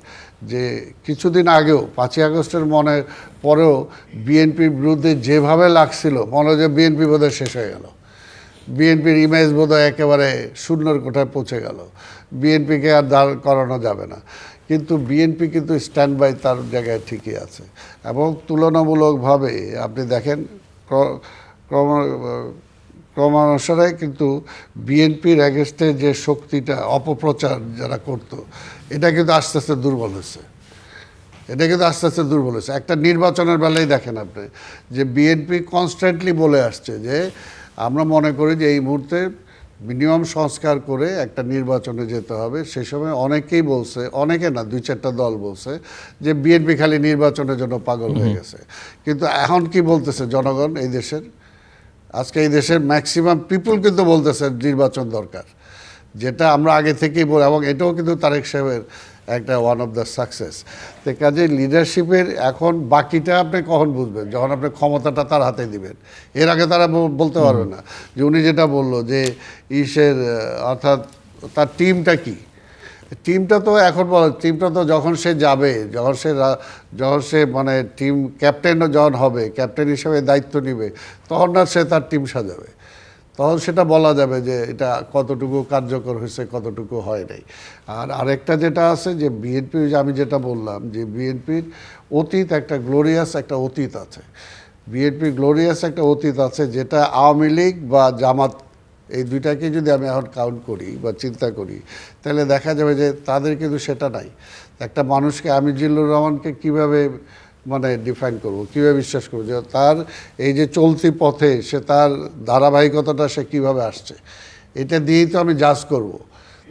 যে কিছুদিন আগেও 5ই আগস্টের পরেও বিএনপির বিরুদ্ধে যেভাবে লাগছিল, মনে হয় যে বিএনপি বোধহয় শেষ হয়ে গেল, বিএনপির ইমেজ বোধহয় একেবারে শূন্যর কোঠায় পৌঁছে গেল, বিএনপিকে আর দাঁড় করানো যাবে না। কিন্তু বিএনপি কিন্তু স্ট্যান্ড বাই তার জায়গায় ঠিকই আছে। এবং তুলনামূলকভাবে আপনি দেখেন ক্রমানুসারে কিন্তু বিএনপির এগেনস্টে যে শক্তিটা অপপ্রচার যারা করতো, এটা কিন্তু আস্তে আস্তে দুর্বল হয়েছে। একটা নির্বাচনের বেলায় দেখেন আপনি যে বিএনপি কনস্ট্যান্টলি বলে আসছে যে আমরা মনে করি যে এই মুহূর্তে মিনিমাম সংস্কার করে একটা নির্বাচনে যেতে হবে। সেই সময় অনেকেই বলছে, অনেকে না, 2-4টা দল বলছে যে বিএনপি খালি নির্বাচনের জন্য পাগল হয়ে গেছে। কিন্তু এখন কি বলতেছে জনগণ, আজকে এই দেশের ম্যাক্সিমাম পিপল কিন্তু বলতেছে নির্বাচন দরকার, যেটা আমরা আগে থেকেই বলি। এবং এটাও কিন্তু তারেক সাহেবের একটা ওয়ান অফ দ্য সাকসেস। তো কাজে লিডারশিপের এখন বাকিটা আপনি কখন বুঝবেন, যখন আপনি ক্ষমতাটা তার হাতে দিবেন। এর আগে তারা বলতে পারবে না। যে উনি যেটা বললো যে অর্থাৎ তার টিমটা কি, টিমটা তো এখন টিমটা তো যখন সে যাবে, যখন সে মানে টিম ক্যাপ্টেনও যখন হবে, ক্যাপ্টেন হিসেবে দায়িত্ব নিবে, তখন না সে তার টিম সাজাবে, তখন সেটা বলা যাবে যে এটা কতটুকু কার্যকর হয়েছে, কতটুকু হয় নাই। আর আরেকটা যেটা আছে যে বিএনপি, আমি যেটা বললাম যে বিএনপির অতীত একটা গ্লোরিয়াস একটা অতীত আছে, বিএনপি গ্লোরিয়াস একটা অতীত আছে, যেটা আওয়ামী লীগ বা জামাত এই দুইটাকে যদি আমি এখন কাউন্ট করি বা চিন্তা করি, তাহলে দেখা যাবে যে তাদের কিন্তু সেটা নাই। একটা মানুষকে, আমি জিল্লুর রহমানকে কীভাবে মানে ডিফাইন করব, কীভাবে বিশ্বাস করবো যে তার এই যে চলতি পথে সে তার ধারাবাহিকতাটা সে কীভাবে আসছে, এটা দিয়েই তো আমি জাজ করব,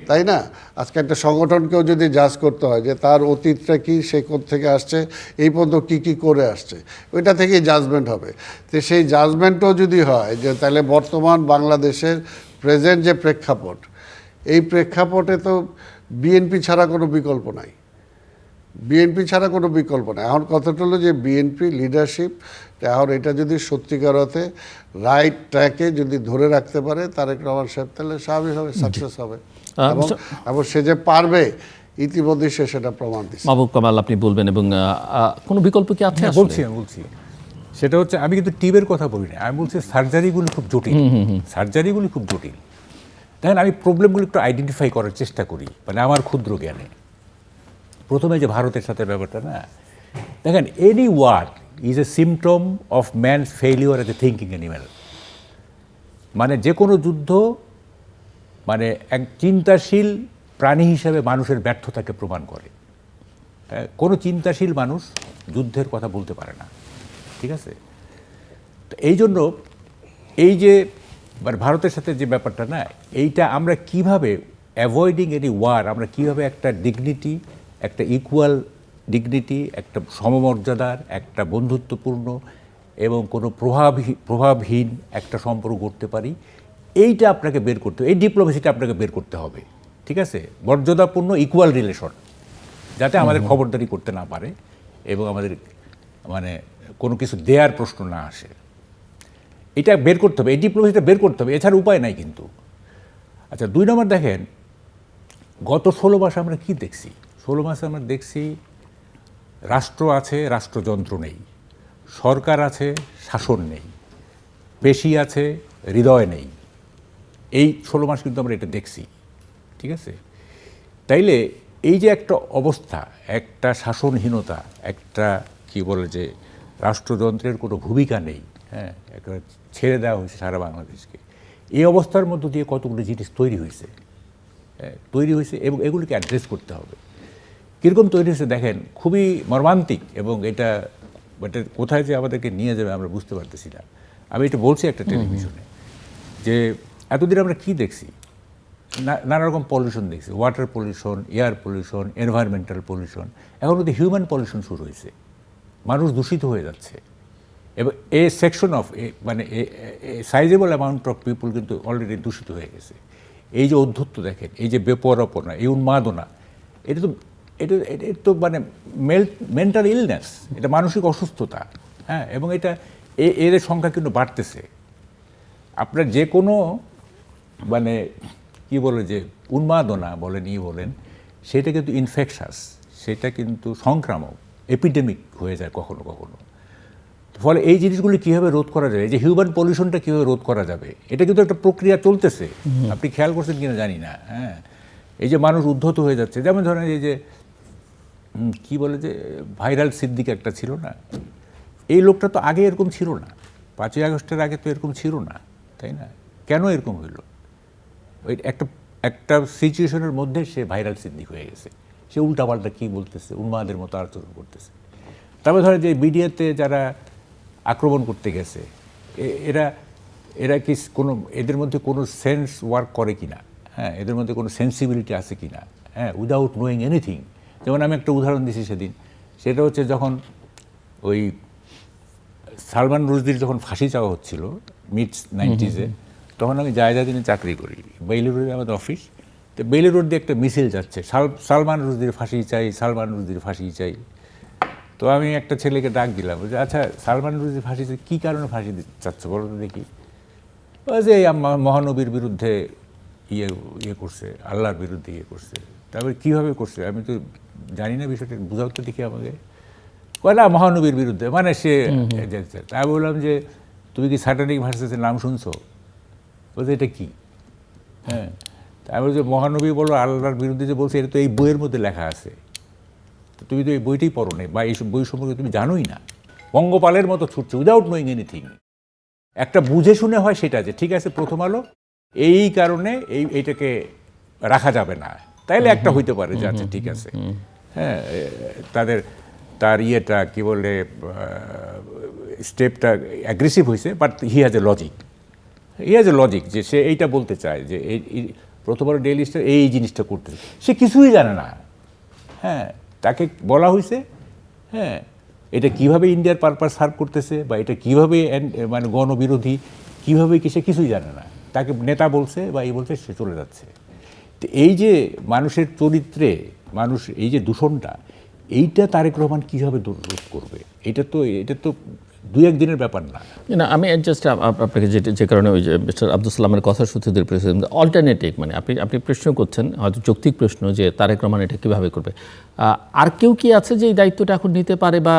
তাই না? আজকে একটা সংগঠনকেও যদি জাজ করতে হয় যে তার অতীতটা কী, সে থেকে আসছে, এই পর্যন্ত কী কী করে আসছে, ওইটা থেকেই জাজমেন্ট হবে। তো সেই জাজমেন্টও যদি হয় যে তাহলে বর্তমান বাংলাদেশের প্রেজেন্ট যে প্রেক্ষাপট, এই প্রেক্ষাপটে তো বিএনপি ছাড়া কোনো বিকল্প নাই, বিএনপি ছাড়া কোনো বিকল্প নাই। এখন কথাটা হলো যে বিএনপি লিডারশিপ এখন এটা যদি সত্যিকার অর্থে রাইট ট্র্যাকে যদি ধরে রাখতে পারে তারেক রহমান সাহেব, তাহলে স্বাভাবিকভাবে সাকসেস হবে এবং সে যে পারবে ইতিমধ্যে সে সেটা প্রমাণ দিচ্ছে। মাহবুব কামাল, আপনি বলবেন এবং কোনো বিকল্প কি আছে? বলছি সেটা হচ্ছে, আমি কিন্তু টিমের কথা বলি না, আমি বলছি সার্জারিগুলো খুব জটিল, সার্জারিগুলি খুব জটিল। দেখেন, আমি প্রবলেমগুলো একটু আইডেন্টিফাই করার চেষ্টা করি, মানে আমার ক্ষুদ্র জ্ঞানে। প্রথমে যে ভারতের সাথে ব্যাপারটা না, দেখেন, any war is a symptom of man's failure as a thinking animal. মানে যে কোনো যুদ্ধ মানে এক চিন্তাশীল প্রাণী হিসাবে মানুষের ব্যর্থতাকে প্রমাণ করে। কোনো চিন্তাশীল মানুষ যুদ্ধের কথা বলতে পারে না, ঠিক আছে? তো এই জন্য এই যে মানে ভারতের সাথে যে ব্যাপারটা না, এইটা আমরা কিভাবে অ্যাভয়েডিং এনি ওয়ার, আমরা কিভাবে একটা ডিগনিটি, একটা ইকুয়াল ডিগনিটি, একটা সমমর্যাদার, একটা বন্ধুত্বপূর্ণ এবং কোনো প্রভাবহীন একটা সম্পর্ক করতে পারি, এইটা আপনাকে বের করতে হবে, এই ডিপ্লোমেসিটা আপনাকে বের করতে হবে, ঠিক আছে? মর্যাদাপূর্ণ ইকুয়াল রিলেশন, যাতে আমাদের খবরদারি করতে না পারে এবং আমাদের মানে কোনো কিছু দেয়ার প্রশ্ন না আসে। এটা বের করতে হবে, এই ডিপ্লোমেসিটা বের করতে হবে, এছাড়া উপায় নাই কিন্তু। আচ্ছা, 2 নম্বর দেখেন, গত 16 মাসে আমরা কি দেখছি? 16 মাসে আমরা দেখছি রাষ্ট্র আছে, রাষ্ট্রযন্ত্র নেই, সরকার আছে, শাসন নেই, পেশি আছে, হৃদয় নেই। এই 16 মাস কিন্তু আমরা এটা দেখছি, ঠিক আছে? তাইলে এই যে একটা অবস্থা, একটা শাসনহীনতা, একটা কি বলে যে রাষ্ট্রযন্ত্রের কোনো ভূমিকা নেই, হ্যাঁ, একটা ছেড়ে দেওয়া হয়েছে সারা বাংলাদেশকে, এই অবস্থার মধ্য দিয়ে কতগুলো জিনিস তৈরি হয়েছে এবং এগুলিকে অ্যাড্রেস করতে হবে। কীরকম তৈরি হয়েছে দেখেন, খুবই মর্মান্তিক, এবং এটা কোথায় যে আমাদেরকে নিয়ে যাবে আমরা বুঝতে পারতেছি না। আমি এটা বলছি একটা টেলিভিশনে যে এতদিন আমরা কি দেখছি, নানা রকম পলিউশন দেখছি, water pollution, air pollution, environmental pollution, এখন কিন্তু হিউম্যান পলিউশন শুরু হয়েছে, মানুষ দূষিত হয়ে যাচ্ছে। এবং এ সেকশন অফ মানে সাইজেবল অ্যামাউন্ট অফ পিপুল কিন্তু অলরেডি দূষিত হয়ে গেছে। এই যে অধ্যত্ব দেখেন, এই যে বেপরোয়াপনা, এই উন্মাদনা, এটা তো মানে মেন্টাল ইলনেস, এটা মানসিক অসুস্থতা, হ্যাঁ, এবং এটা এর সংখ্যা কিন্তু বাড়তেছে। আপনার যে কোনো মানে কি বলে যে উন্মাদনা বলেন, বলেন, সেটা কিন্তু ইনফেকশাস, সেটা কিন্তু সংক্রামক, এপিডেমিক হয়ে যায় কখনো কখনো। ফলে এই জিনিসগুলি কীভাবে রোধ করা যায়, এই যে হিউম্যান পলিউশনটা কীভাবে রোধ করা যাবে, এটা কিন্তু একটা প্রক্রিয়া চলতেছে, আপনি খেয়াল করছেন কিনা জানি না। হ্যাঁ, এই যে মানুষ উদ্ধত হয়ে যাচ্ছে, যেমন ধরেন এই যে কি বলে যে ভাইরাল সিদ্দিক একটা ছিল না, এই লোকটা তো আগে এরকম ছিল না, 5ই আগস্টের আগে তো এরকম ছিল না, তাই না? কেন এরকম হইল? ওই একটা সিচুয়েশনের মধ্যে সে ভাইরাল সিদ্দিক হয়ে গেছে, সে উল্টাপাল্টা কী বলতেছে, উন্মাদের মতো আচরণ করতেছে। তারপরে ধরেন যে মিডিয়াতে যারা আক্রমণ করতে গেছে, এরা কি কোনো, এদের মধ্যে কোনো সেন্স ওয়ার্ক করে কি না, হ্যাঁ, এদের মধ্যে কোনো সেন্সিবিলিটি আছে কি না, হ্যাঁ, উইদাউট নোয়িং এনিথিং। যেমন আমি একটা উদাহরণ দিছি সেদিন, সেটা হচ্ছে যখন ওই সালমান রুশদির যখন ফাঁসি চাওয়া হচ্ছিল মিড 90s, তখন আমি জায়গা দিনে চাকরি করি, বেইলুরে আমাদের অফিস। তো বেইলি রোড দিয়ে একটা মিছিল যাচ্ছে, সালমান রুশদির ফাঁসি চাই, সালমান রুশদির ফাঁসি চাই। তো আমি একটা ছেলেকে ডাক দিলাম যে আচ্ছা সালমান রুশদির ফাঁসি চাই, কী কারণে ফাঁসি দিতে চাচ্ছ বলো তো দেখি। যে এই মহানবীর বিরুদ্ধে ইয়ে করছে, আল্লাহর বিরুদ্ধে ইয়ে করছে। তারপরে কীভাবে করছে আমি তো জানি না বিষয়টা, বুঝাও তো দেখি আমাকে। কয় না মহানবীর বিরুদ্ধে, মানে সে। তাই বললাম যে তুমি কি স্যাটানিক ভার্সেসের নাম শুনছো? বলছে এটা কি? হ্যাঁ, তাই বলছে মহানবী বলো আল্লাহর বিরুদ্ধে যে বলছে এটা তো এই বইয়ের মধ্যে লেখা আছে, তো তুমি তো এই বইটাই পড়ো নাই, বা এইসব বই সম্পর্কে তুমি জানোই না। পঙ্গপালের মতো ছুটছে উইদাউট নোয়িং এনিথিং। একটা বুঝে শুনে হয় সেটা, যে ঠিক আছে প্রথম আলো এই কারণে এইটাকে রাখা যাবে না, তাইলে একটা হইতে পারে যে আচ্ছা ঠিক আছে। হ্যাঁ, তার ইয়েটা কি বলে স্টেপটা অ্যাগ্রেসিভ হয়েছে, but he has A logic, যে সে এইটা বলতে চায় যে এই প্রথম আলো ডেইলি স্টার এই জিনিসটা করতেছে, সে কিছুই জানে না। হ্যাঁ, তাকে বলা হয়েছে হ্যাঁ এটা কিভাবে ইন্ডিয়ার পারপাস সার্ভ করতেছে, বা এটা কিভাবে মানে গণবিরোধী কীভাবে কি, সে কিছুই জানে না। তাকে নেতা বলছে বা এই বলছে, সে চলে যাচ্ছে। তো এই যে মানুষের চরিত্রে মানুষ এই যে দূষণটা, এইটা তারেক রহমান কীভাবে রোধ করবে? এটা তো দুই এক দিনের ব্যাপার না। না, আমি জাস্ট আপনাকে যে কারণে ওই যে মিস্টার আব্দুল সালামের কথা সূত্রে ধরে প্রেসিডেন্ট অল্টারনেটিভ, মানে আপনি প্রশ্ন করছেন হয়তো যৌক্তিক প্রশ্ন যে তারেক রহমান এটা কীভাবে করবে। আর কেউ কি আছে যে এই দায়িত্বটা এখন নিতে পারে, বা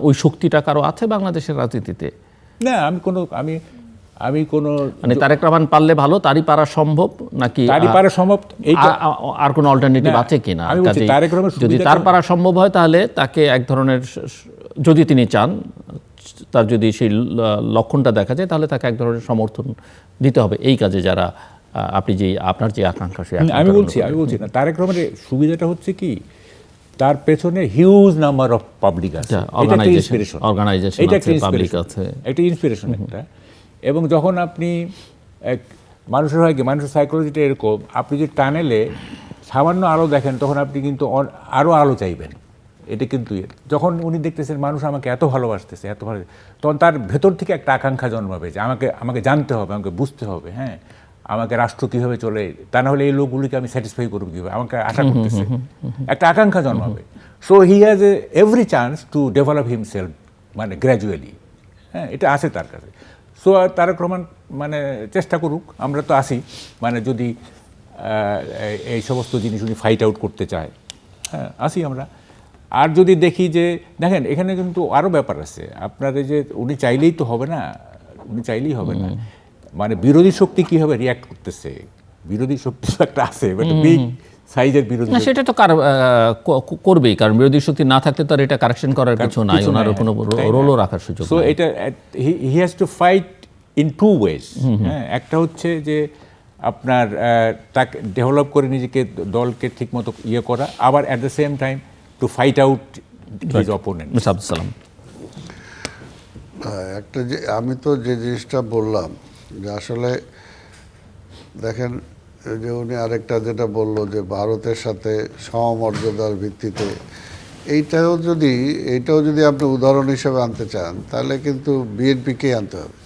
ওই শক্তিটা কারো আছে বাংলাদেশের রাজনীতিতে? না, আমি কোনো মানে তারেক রহমান পারলে ভালো, তারই পারা সম্ভব, নাকি তারই পারা সম্ভব, আর কোনো অল্টারনেটিভ আছে কিনা? যদি তার পারা সম্ভব হয় তাহলে তাকে এক ধরনের, যদি তিনি চান, তার যদি সেই লক্ষণটা দেখা যায়, তাহলে তাকে এক ধরনের সমর্থন দিতে হবে এই কাজে, যারা আপনার যে আকাঙ্ক্ষা। আমি বলছি না, তারেক রহমানের সুবিধাটা হচ্ছে কি, তার পেছনে হিউজ নাম্বার অফ পাবলিক আছে, অর্গানাইজেশন একটা ইন্সপিরেশন একটা। এবং যখন আপনি মানুষের হয় কি, মানুষের সাইকোলজিটা এরকম, আপনি যে টানেলে সামান্য আলো দেখেন, তখন আপনি কিন্তু আরও আলো চাইবেন। এটা কিন্তু যখন উনি দেখতেছেন মানুষ আমাকে এত ভালোবাসতেছে, তখন তার ভেতর থেকে একটা আকাঙ্ক্ষা জন্মাবে যে আমাকে জানতে হবে, আমাকে বুঝতে হবে। হ্যাঁ, আমাকে রাষ্ট্র কীভাবে চলে, তা না হলে এই লোকগুলিকে আমি স্যাটিসফাই করবো কীভাবে, আমাকে আশা করতেছে, একটা আকাঙ্ক্ষা জন্মাবে। So he has every chance to develop himself, মানে গ্র্যাজুয়ালি। হ্যাঁ, এটা আছে তার কাছে। সো তারেক রহমান মানে চেষ্টা করুক, আমরা তো আসি, মানে যদি এই সমস্ত জিনিস উনি ফাইট আউট করতে চায়, হ্যাঁ আসি আমরা। আর যদি দেখি যে দেখেন এখানে কিন্তু আরও ব্যাপার আছে, আপনার এই যে উনি চাইলেই তো হবে না, মানে বিরোধী শক্তি কীভাবে রিয়াক্ট করতেছে, বিরোধী শক্তি একটা আছে, বিগ সাইজের বিরোধী, সেটা তো করবেই, কারণ বিরোধী শক্তি না থাকলে তো আর এটা কারেকশন করার কিছু নাই, ওনার কোনো রোলও রাখার সুযোগ। সো এটা he has to fight in two ways. হ্যাঁ, একটা হচ্ছে যে আপনার তাকে ডেভেলপ করে নিজেকে, দলকে ঠিকমতো ইয়ে করা, আবার at the same time to fight out his opponent. Mister Abdul Salam, একটা যে আমি তো যে জিনিসটা বললাম যে আসলে দেখেন, যে উনি আরেকটা যেটা বললো যে ভারতের সাথে সমমর্যাদার ভিত্তিতে, এইটাও যদি আপনি উদাহরণ হিসেবে আনতে চান, তাহলে কিন্তু বিএনপিকেই আনতে হবে।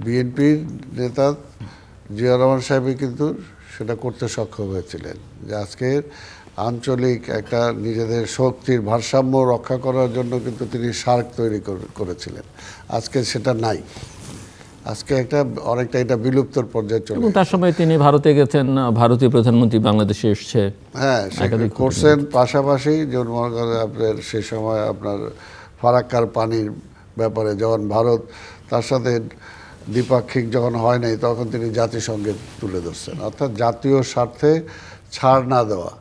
বিএনপির নেতা জিয়া রহমান সাহেবই কিন্তু সেটা করতে সক্ষম হয়েছিলেন, যে আজকের আঞ্চলিক একটা নিজেদের শক্তির ভারসাম্য রক্ষা করার জন্য কিন্তু তিনি সার্ক তৈরি করেছিলেন। আজকে সেটা নাই, আজকে অনেকটা এটা বিলুপ্তর পর্যায়ে চলে। এবং তার সময় তিনি ভারতে গেছেন, ভারতীয় প্রধানমন্ত্রী বাংলাদেশে এসছে, হ্যাঁ সেটা করছেন। পাশাপাশি যেমন মনে করেন আপনার সেই সময় আপনার ফারাক্কার পানির ব্যাপারে যখন ভারত তার সাথে দ্বিপাক্ষিক যখন হয় নাই, তখন তিনি জাতিসংঘে তুলে ধরছেন। অর্থাৎ জাতীয় স্বার্থে ছাড় না দেওয়া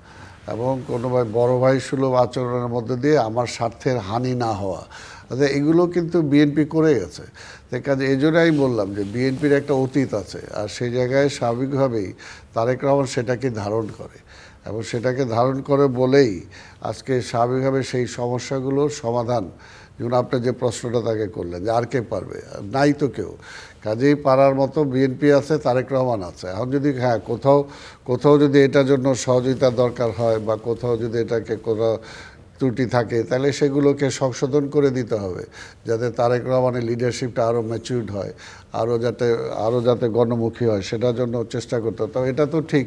এবং কোনো বড় ভাই সুলভ আচরণের মধ্যে দিয়ে আমার স্বার্থের হানি না হওয়া, আচ্ছা এগুলো কিন্তু বিএনপি করে গেছে। তাই কাজে এই জন্যই বললাম যে বিএনপির একটা অতীত আছে, আর সেই জায়গায় স্বাভাবিকভাবেই তারেক রহমান সেটাকে ধারণ করে, এবং সেটাকে ধারণ করে বলেই আজকে স্বাভাবিকভাবে সেই সমস্যাগুলোর সমাধান, যেমন আপনি যে প্রশ্নটা তাকে করলেন যে আর কে পারবে, নাই তো কেউ। কাজেই পারার মতো বিএনপি আছে, তারেক রহমান আছে। এখন যদি কোথাও যদি এটার জন্য সহযোগিতার দরকার হয়, বা কোথাও যদি এটাকে কোনো ত্রুটি থাকে, তাহলে সেগুলোকে সংশোধন করে দিতে হবে, যাতে তারেক রহমানের লিডারশিপটা আরও ম্যাচিউরড হয়, আরও যাতে গণমুখী হয় সেটার জন্য চেষ্টা করতে হবে। তবে এটা তো ঠিক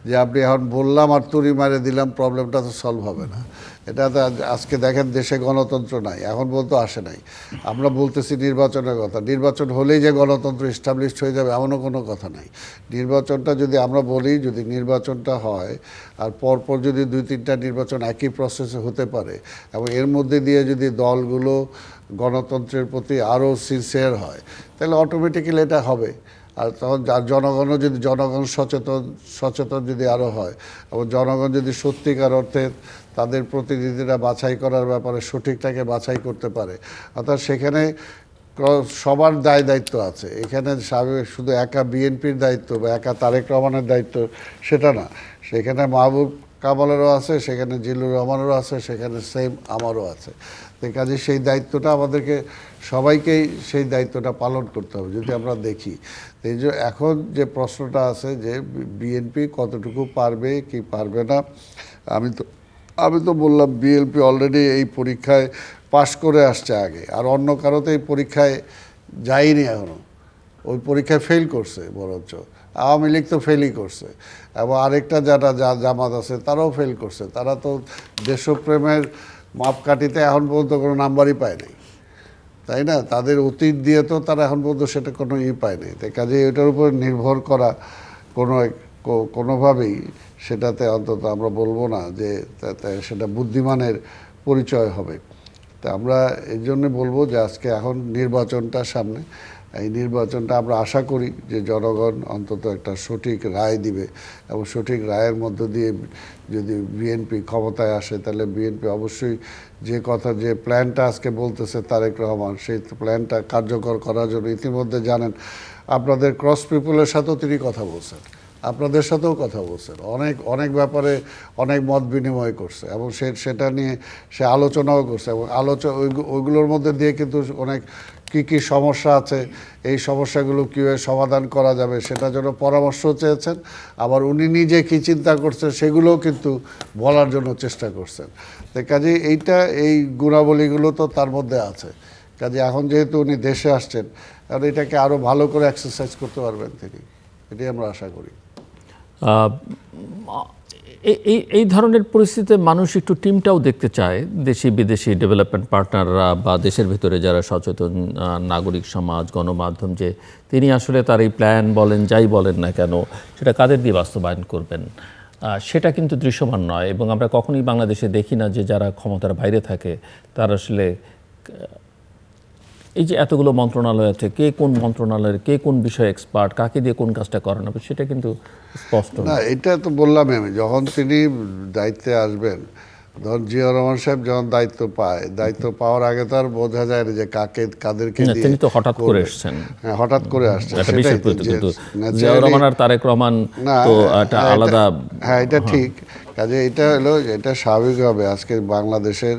যে আপনি এখন বললাম আর তুড়ি মারে দিলাম, প্রবলেমটা তো সলভ হবে না। এটা তো আজকে দেখেন দেশে গণতন্ত্র নাই, এখন বলতে আসে নাই। আমরা বলতেছি নির্বাচনের কথা, নির্বাচন হলেই যে গণতন্ত্র এস্টাবলিশড হয়ে যাবে এমনও কোনো কথা নাই। নির্বাচনটা যদি আমরা বলি, যদি নির্বাচনটা হয় আর পরপর যদি 2-3টা নির্বাচন একই প্রসেসে হতে পারে এবং এর মধ্যে দিয়ে যদি দলগুলো গণতন্ত্রের প্রতি আরও সিনসিয়ার হয়, তাহলে অটোমেটিক্যালি এটা হবে। আর তখন জনগণও যদি জনগণ সচেতন যদি আরও হয় এবং জনগণ যদি সত্যিকার অর্থে তাদের প্রতিনিধিরা বাছাই করার ব্যাপারে সঠিকটাকে বাছাই করতে পারে, অর্থাৎ সেখানে সবার দায়িত্ব আছে। এখানে শুধু একা বিএনপির দায়িত্ব বা একা তারেক রহমানের দায়িত্ব সেটা না, সেখানে মাহবুব কামালেরও আছে, সেখানে জিল্লুর রহমানেরও আছে, সেখানে সেম আমারও আছে। তো কাজে সেই দায়িত্বটা আমাদেরকে সবাইকেই সেই দায়িত্বটা পালন করতে হবে যদি আমরা দেখি। এই যে এখন যে প্রশ্নটা আছে যে বিএনপি কতটুকু পারবে কি পারবে না, আমি তো বললাম বিএনপি অলরেডি এই পরীক্ষায় পাশ করে আসছে আগে, আর অন্য কারোতে এই পরীক্ষায় যায়নি এখনও, ওই পরীক্ষায় ফেল করছে। বরঞ্চ আওয়ামী লীগ তো ফেলই করছে এবং আরেকটা জামাত আছে তারাও ফেল করছে। তারা তো দেশপ্রেমের মাপকাঠিতে এখন পর্যন্ত কোনো নাম্বারই পায় নাই, তাই না? তাদের অতীত দিয়ে তো তারা এখন পর্যন্ত সেটা কোনো পায় নাই। তাই কাজে এটার উপর নির্ভর করা কোনোভাবেই সেটাতে অন্তত আমরা বলবো না যে সেটা বুদ্ধিমানের পরিচয় হবে। তা আমরা এই জন্য বলবো যে আজকে এখন নির্বাচনটা সামনে, এই নির্বাচনটা আমরা আশা করি যে জনগণ অন্তত একটা সঠিক রায় দিবে এবং সঠিক রায়ের মধ্য দিয়ে যদি বিএনপি ক্ষমতায় আসে তাহলে বিএনপি অবশ্যই যে প্ল্যানটা আজকে বলতেছে তারেক রহমান, সেই প্ল্যানটা কার্যকর করার জন্য ইতিমধ্যে জানেন আপনাদের ক্রস পিপলের সাথেও তিনি কথা বলছেন, আপনাদের সাথেও কথা বলছেন, অনেক ব্যাপারে অনেক মত বিনিময় করছে এবং সেটা নিয়ে সে আলোচনাও করছে এবং ওইগুলোর মধ্যে দিয়ে কিন্তু অনেক কী সমস্যা আছে, এই সমস্যাগুলো কীভাবে সমাধান করা যাবে সেটার জন্য পরামর্শ চেয়েছেন। আবার উনি নিজে কী চিন্তা করছেন সেগুলোও কিন্তু বলার জন্য চেষ্টা করছেন। তাই কাজে এই গুণাবলীগুলো তো তার মধ্যে আছে। কাজে এখন যেহেতু উনি দেশে আসছেন, আর এটাকে আরও ভালো করে এক্সারসাইজ করতে পারবেন তিনি, এটাই আমরা আশা করি। এই ধরনের পরিস্থিতিতে মানুষ একটু টিমটাও দেখতে চায়, দেশি বিদেশি ডেভেলপমেন্ট পার্টনাররা বা দেশের ভিতরে যারা সচেতন নাগরিক সমাজ, গণমাধ্যম, যে তিনি আসলে তার এই প্ল্যান বলেন যাই বলেন না কেন সেটা কাদের দিয়ে বাস্তবায়ন করবেন সেটা কিন্তু দৃশ্যমান নয়। এবং আমরা কখনোই বাংলাদেশে দেখি না যে যারা ক্ষমতার বাইরে থাকে তারা আসলে এই যে এতগুলো মন্ত্রণালয় আছে, কে কোন মন্ত্রণালয়ের কে কোন বিষয়ে এক্সপার্ট, কাকে দিয়ে কোন কাজটা করানো হবে সেটা কিন্তু স্পষ্ট না। এটা তো বললামই আমি, যখন তিনি দায়িত্বে আসবেন, ধরুন জিয়াউর রহমান সাহেব যখন দায়িত্ব পাওয়ার আগে তো আর বোঝা যায় না যে কাদেরকে দিয়ে। তিনি তো হঠাৎ করে এসেছেন। হ্যাঁ, হঠাৎ করে আসছেন। জিয়াউর রহমান আর তারেক রহমান তো একটা আলাদা। হ্যাঁ, এটা ঠিক। কাজে এটা স্বাভাবিকভাবে আজকে বাংলাদেশের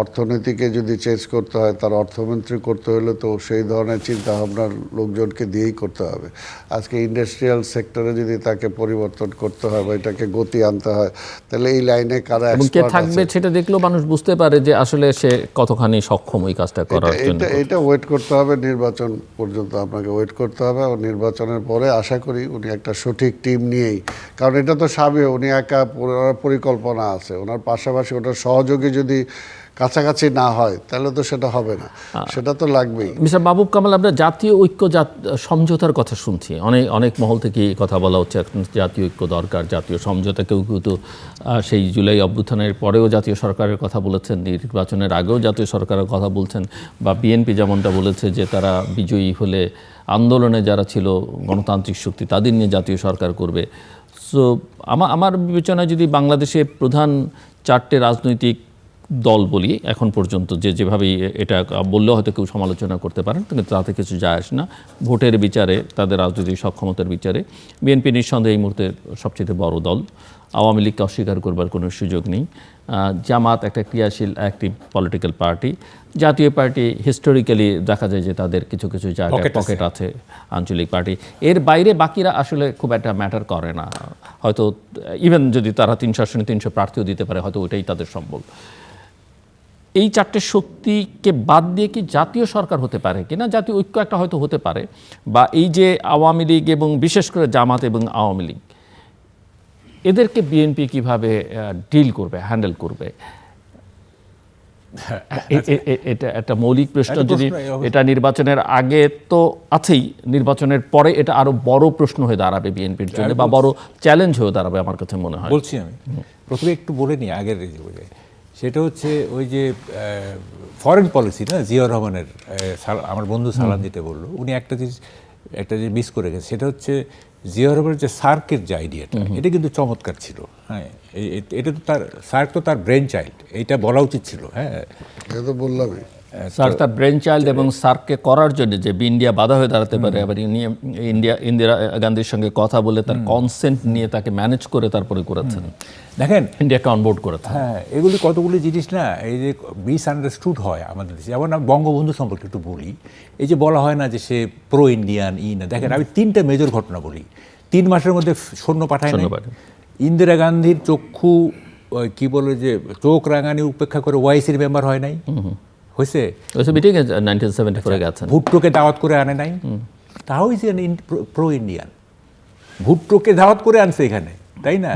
অর্থনীতিকে যদি চেঞ্জ করতে হয়, তার অর্থমন্ত্রী করতে হলে তো সেই ধরনের চিন্তাভাবনার লোকজনকে দিয়েই করতে হবে। আজকে ইন্ডাস্ট্রিয়াল সেক্টরে যদি তাকে পরিবর্তন করতে হয় বা এটাকে গতি আনতে হয়, তাহলে এই লাইনে কারা কে থাকবে সেটা দেখলেও মানুষ বুঝতে পারে যে আসলে সে কতখানি সক্ষম ওই কাজটা করার জন্য। এটা ওয়েট করতে হবে, নির্বাচন পর্যন্ত আপনাকে ওয়েট করতে হবে। এবং নির্বাচনের পরে আশা করি উনি একটা সঠিক টিম নিয়েই, কারণ এটা তো স্বাভাবিক, উনি একা পরিকল্পনা আছে, ওনার পাশাপাশি ওটার সহযোগী যদি কাছাকাছি না হয় তাহলে তো সেটা হবে না, সেটা তো লাগবেই। মিস্টার মাহবুব কামাল, আমরা জাতীয় ঐক্য সমঝোতার কথা শুনছি, অনেক মহল থেকে এই কথা বলা হচ্ছে জাতীয় ঐক্য দরকার, জাতীয় সমঝোতা। কেউ তো সেই জুলাই অভ্যুত্থানের পরেও জাতীয় সরকারের কথা বলেছেন, নির্বাচনের আগেও জাতীয় সরকারের কথা বলছেন, বা বিএনপি যেমনটা বলেছে যে তারা বিজয়ী হলে আন্দোলনে যারা ছিল গণতান্ত্রিক শক্তি তাদের নিয়ে জাতীয় সরকার করবে। সো আমার বিবেচনায় যদি বাংলাদেশে প্রধান 4টে রাজনৈতিক দল বলি এখন পর্যন্ত, যেভাবেই এটা বললেও হয়তো কেউ সমালোচনা করতে পারেন, কিন্তু তাতে কিছু যায় আসে না। ভোটের বিচারে, তাদের রাজনৈতিক সক্ষমতার বিচারে বিএনপি নিঃসন্দেহে এই মুহূর্তে সবচেয়ে বড় দল। আওয়ামী লীগকে অস্বীকার করবার কোনো সুযোগ নেই। জামাত একটা ক্রিয়াশীল অ্যাক্টিভ পলিটিক্যাল পার্টি। জাতীয় পার্টি হিস্টোরিক্যালি দেখা যায় যে তাদের কিছু জায়গায় পকেট আছে, আঞ্চলিক পার্টি। এর বাইরে বাকিরা আসলে খুব একটা ম্যাটার করে না। হয়তো ইভেন যদি তারা 300 আসনে 300 প্রার্থীও দিতে পারে, হয়তো ওইটাই তাদের সম্ভব। এই চারটে শক্তিকে বাদ দিয়ে কি জাতীয় সরকার হতে পারে কিনা, জাতীয় ঐক্য একটা হয়তো হতে পারে, বা এই যে আওয়ামী লীগ এবং বিশেষ করে জামাত এবং আওয়ামী লীগ এদেরকে বিএনপি কিভাবে ডিল করবে, হ্যান্ডেল করবে? এটা একটা মৌলিক প্রশ্ন। যদি এটা নির্বাচনের আগে তো আছেই, নির্বাচনের পরে এটা আরো বড় প্রশ্ন হয়ে দাঁড়াবে বিএনপির জন্য, বা বড় চ্যালেঞ্জ হয়ে দাঁড়াবে আমার কাছে মনে হয়। বলছি আমি প্রথমে একটু বলে নিই আগের সেটা হচ্ছে ওই যে ফরেন পলিসি না, জিয়াউর রহমানের, আমার বন্ধু সালাম যেটা বললো, উনি একটা জিনিস মিস করে গেছে, সেটা হচ্ছে জিয়াউর রহমানের যে সার্কের যে আইডিয়াটা, এটা কিন্তু চমৎকার ছিল। হ্যাঁ, এটা তো সার্ক তো তার ব্রেন চাইল্ড, এইটা বলা উচিত ছিল। হ্যাঁ, এটা তো বললামই। স্যার তার ব্রেন চাইল্ড, এবং সার্ককে করার জন্য যে ইন্ডিয়া বাধা হয়ে দাঁড়াতে পারে, আবার ইন্দিরা গান্ধীর সঙ্গে কথা বলে তার কনসেন্ট নিয়ে তাকে ম্যানেজ করে তারপরে করেছেন, দেখেন ইন্ডিয়াকে অনবোর্ড করেছেন। হ্যাঁ, এগুলি কতগুলি জিনিস না, এই যে মিসআন্ডারস্টুড হয় আমাদের দেশে। যেমন আমি বঙ্গবন্ধু সম্পর্কে একটু বলি, এই যে বলা হয় না যে সে প্রো ইন্ডিয়ান না, দেখেন আমি 3টা মেজর ঘটনা বলি। 3 মাসের মধ্যে সৈন্য পাঠায় না। ইন্দিরা গান্ধীর চক্ষু কি বলে যে চোখ রাঙানি উপেক্ষা করে ওয়াইসির মেম্বার হয় নাই, হয়েছে? ভুট্টোকে দাওয়াত করে আনে নাই, তাও ইজ প্রো ইন্ডিয়ান। ভুট্টোকে দাওয়াত করে আনছে এখানে, তাই না?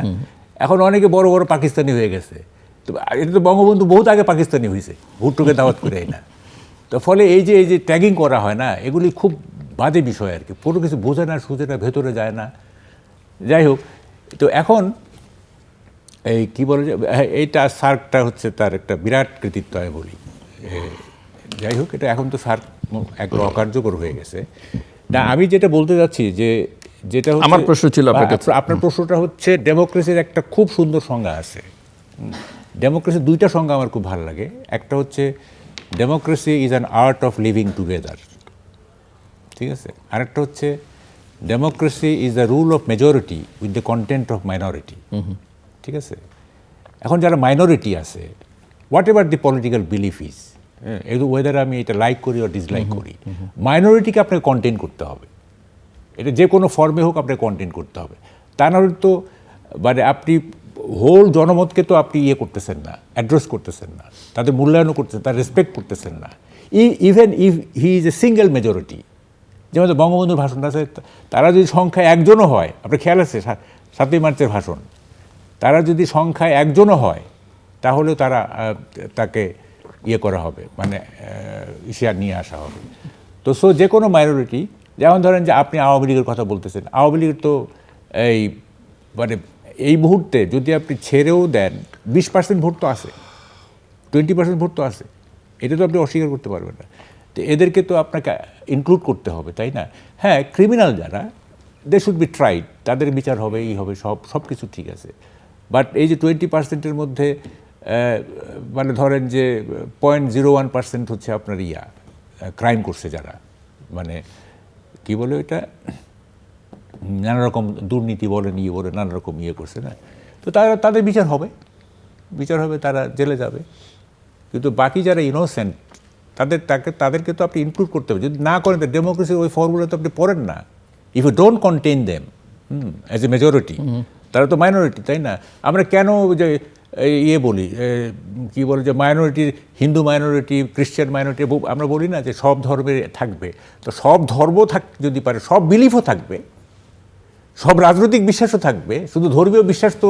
এখন অনেকে বড় বড় পাকিস্তানি হয়ে গেছে। তো এটা তো বঙ্গবন্ধু বহুত আগে পাকিস্তানি হয়েছে, ভুট্টোকে দাওয়াত করে না। তো ফলে এই যে ট্যাগিং করা হয় না, এগুলি খুব বাজে বিষয় আর কি। পুরো কিছু বোঝে না, সুঝে না, ভেতরে যায় না। যাই হোক, তো এখন এই কি বলে যে এইটা সার্কটা হচ্ছে তার একটা বিরাট কৃতিত্ব আমি বলি। যাই হোক, এটা এখন তো সার্ক এক অকার্যকর হয়ে গেছে। না, আমি যেটা বলতে যাচ্ছি যেটা আমার প্রশ্ন ছিল আপনার প্রশ্নটা হচ্ছে ডেমোক্রেসির একটা খুব সুন্দর সংজ্ঞা আছে। ডেমোক্রেসির 2টা সংজ্ঞা আমার খুব ভালো লাগে। একটা হচ্ছে democracy is an art of living together, ঠিক আছে? আরেকটা হচ্ছে democracy is the rule of majority with the content of minority, ঠিক আছে? এখন যারা মাইনরিটি আছে, what ever the political belief is, weather আমি এটা লাইক করি ও ডিসলাইক করি, মাইনরিটিকে আপনাকে কন্টেন করতে হবে। এটা যে কোনো ফর্মে হোক আপনাকে কন্টেন করতে হবে। তা নাহলে তো মানে আপনি হোল জনমতকে তো আপনি করতেছেন না, অ্যাড্রেস করতেছেন না, তাদের মূল্যায়নও করতেছেন, তার রেসপেক্ট করতেছেন না। Even if he is a single majority, যেমন বঙ্গবন্ধুর ভাষণটা আছে, তারা যদি সংখ্যায় একজনও হয়, আপনার খেয়াল আছে 7ই মার্চের ভাষণ, তারা যদি সংখ্যায় একজনও হয় তাহলেও তাকে করা হবে, মানে ইশিয়া নিয়ে আসা হবে। তো যে কোনো মাইনরিটি, যেমন ধরেন যে আপনি আওয়ামী লীগের কথা বলতেছেন, আওয়ামী লীগের তো মানে এই মুহূর্তে যদি আপনি ছেড়েও দেন 20% ভোট তো আছে, 20% ভোট তো আছে, এটা তো আপনি অস্বীকার করতে পারবেন না। তো এদেরকে তো আপনাকে ইনক্লুড করতে হবে, তাই না? হ্যাঁ, ক্রিমিনাল যারা, দে শুড বি ট্রাইড, তাদের বিচার হবে, হবে, সব কিছু ঠিক আছে। বাট এই যে 20%-এর মধ্যে মানে ধরেন যে 0.01% হচ্ছে আপনার ক্রাইম করছে যারা, মানে কি বলে এটা, নানা রকম দুর্নীতি বলেন, বলে নানা রকম করছে না, তো তাদের বিচার হবে, তারা জেলে যাবে। কিন্তু বাকি যারা ইনোসেন্ট তাদেরকে তো আপনি ইনক্লুড করতে হবে। যদি না করেন, ডেমোক্রেসির ওই ফর্মুলা তো আপনি পড়েন না। If you don't contain them as a majority, তারা তো মাইনরিটি, তাই না? আমরা কেন যে বলি, কি বলে যে মাইনরিটি, হিন্দু মাইনরিটি, খ্রিস্টান মাইনরিটি, আমরা বলি না যে সব ধর্মের থাকবে। তো সব ধর্ম যদি পারে, সব বিলিফও থাকবে, সব রাজনৈতিক বিশ্বাসও থাকবে। শুধু ধর্মীয় বিশ্বাস তো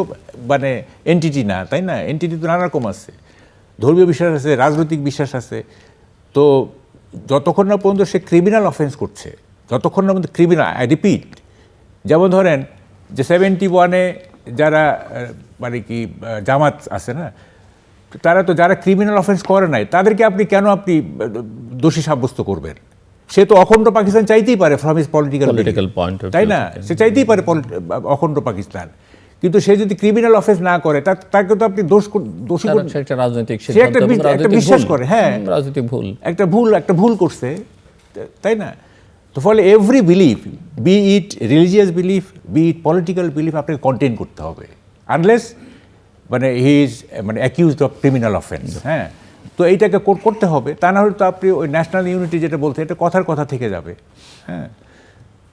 মানে এন্টিটি না, তাই না? এন্টিটি তো নানা রকম আছে, ধর্মীয় বিশ্বাস আছে, রাজনৈতিক বিশ্বাস আছে। তো যতক্ষণ না পর্যন্ত সে ক্রিমিনাল অফেন্স করছে, যতক্ষণ না পর্যন্ত ক্রিমিনাল, আই রিপিট, যেমন ধরেন যে 71-এ যারা মানে কি জামাত আছে না, তারা তো যারা ক্রিমিনাল অফেন্স করে নাই, তাদেরকে আপনি কেন দোষী সাব্যস্ত করবেন? সে তো অখণ্ড পাকিস্তান চাইতেই পারে ফ্রম হিজ পলিটিক্যাল পয়েন্ট, তাই না? সে চাইতেই পারে অখণ্ড পাকিস্তান, কিন্তু সে যদি ক্রিমিনাল অফেন্স না করে, তাকে তো আপনি দোষী একটা বিশ্বাস করে, হ্যাঁ, একটা ভুল করছে, তাই না? তো ফলে এভরি বিলিফ, বি ইট রিলিজিয়াস বিলিফ, বি ইট পলিটিক্যাল বিলিফ, আপনাকে কন্টেইন করতে হবে, আনলেস মানে হি ইজ মানে অ্যাকিউজড অফ ক্রিমিনাল অফেন্স। হ্যাঁ, তো এইটাকে করতে হবে, তা না হলে তো আপনি ওই ন্যাশনাল ইউনিটি যেটা বলতে, এটা কথার কথা থেকে যাবে। হ্যাঁ,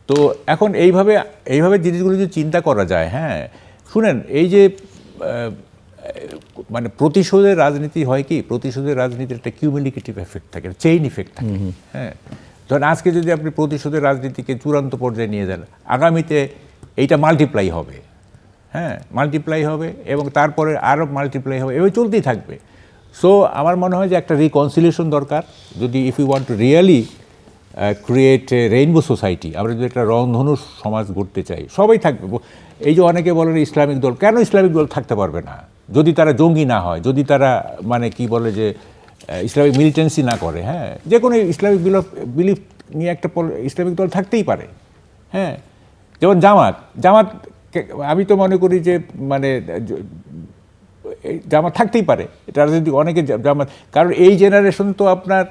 তো এখন এইভাবে জিনিসগুলো যদি চিন্তা করা যায়, হ্যাঁ, শুনেন, এই যে মানে প্রতিশোধের রাজনীতি হয় কি, প্রতিশোধের রাজনীতির একটা কিউমুলেটিভ এফেক্ট থাকে, চেইন ইফেক্ট থাকে। হ্যাঁ, ধরেন আজকে যদি আপনি প্রতিশোধের রাজনীতিকে চূড়ান্ত পর্যায়ে নিয়ে যান, আগামীতে এইটা মাল্টিপ্লাই হবে। হ্যাঁ, মাল্টিপ্লাই হবে এবং তারপরে আরও মাল্টিপ্লাই হবে, এভাবে চলতেই থাকবে। সো আমার মনে হয় যে একটা রিকনসিলিয়েশন দরকার, যদি if you want to really create a rainbow society, আমরা যদি একটা রংধনু সমাজ গড়তে চাই, সবাই থাকবে। এই যে অনেকে বলেন ইসলামিক দল, কেন ইসলামিক দল থাকতে পারবে না যদি তারা জঙ্গি না হয়, যদি তারা মানে কি বলে যে ইসলামিক মিলিটেন্সি না করে। হ্যাঁ, যে কোনো ইসলামিক বিলিফ নিয়ে একটা ইসলামিক দল থাকতেই পারে। হ্যাঁ, যেমন জামাত আমি তো মনে করি যে মানে জামাত থাকতেই পারে, এটা রাজনীতি অনেকে জামাত, কারণ এই জেনারেশন তো আপনার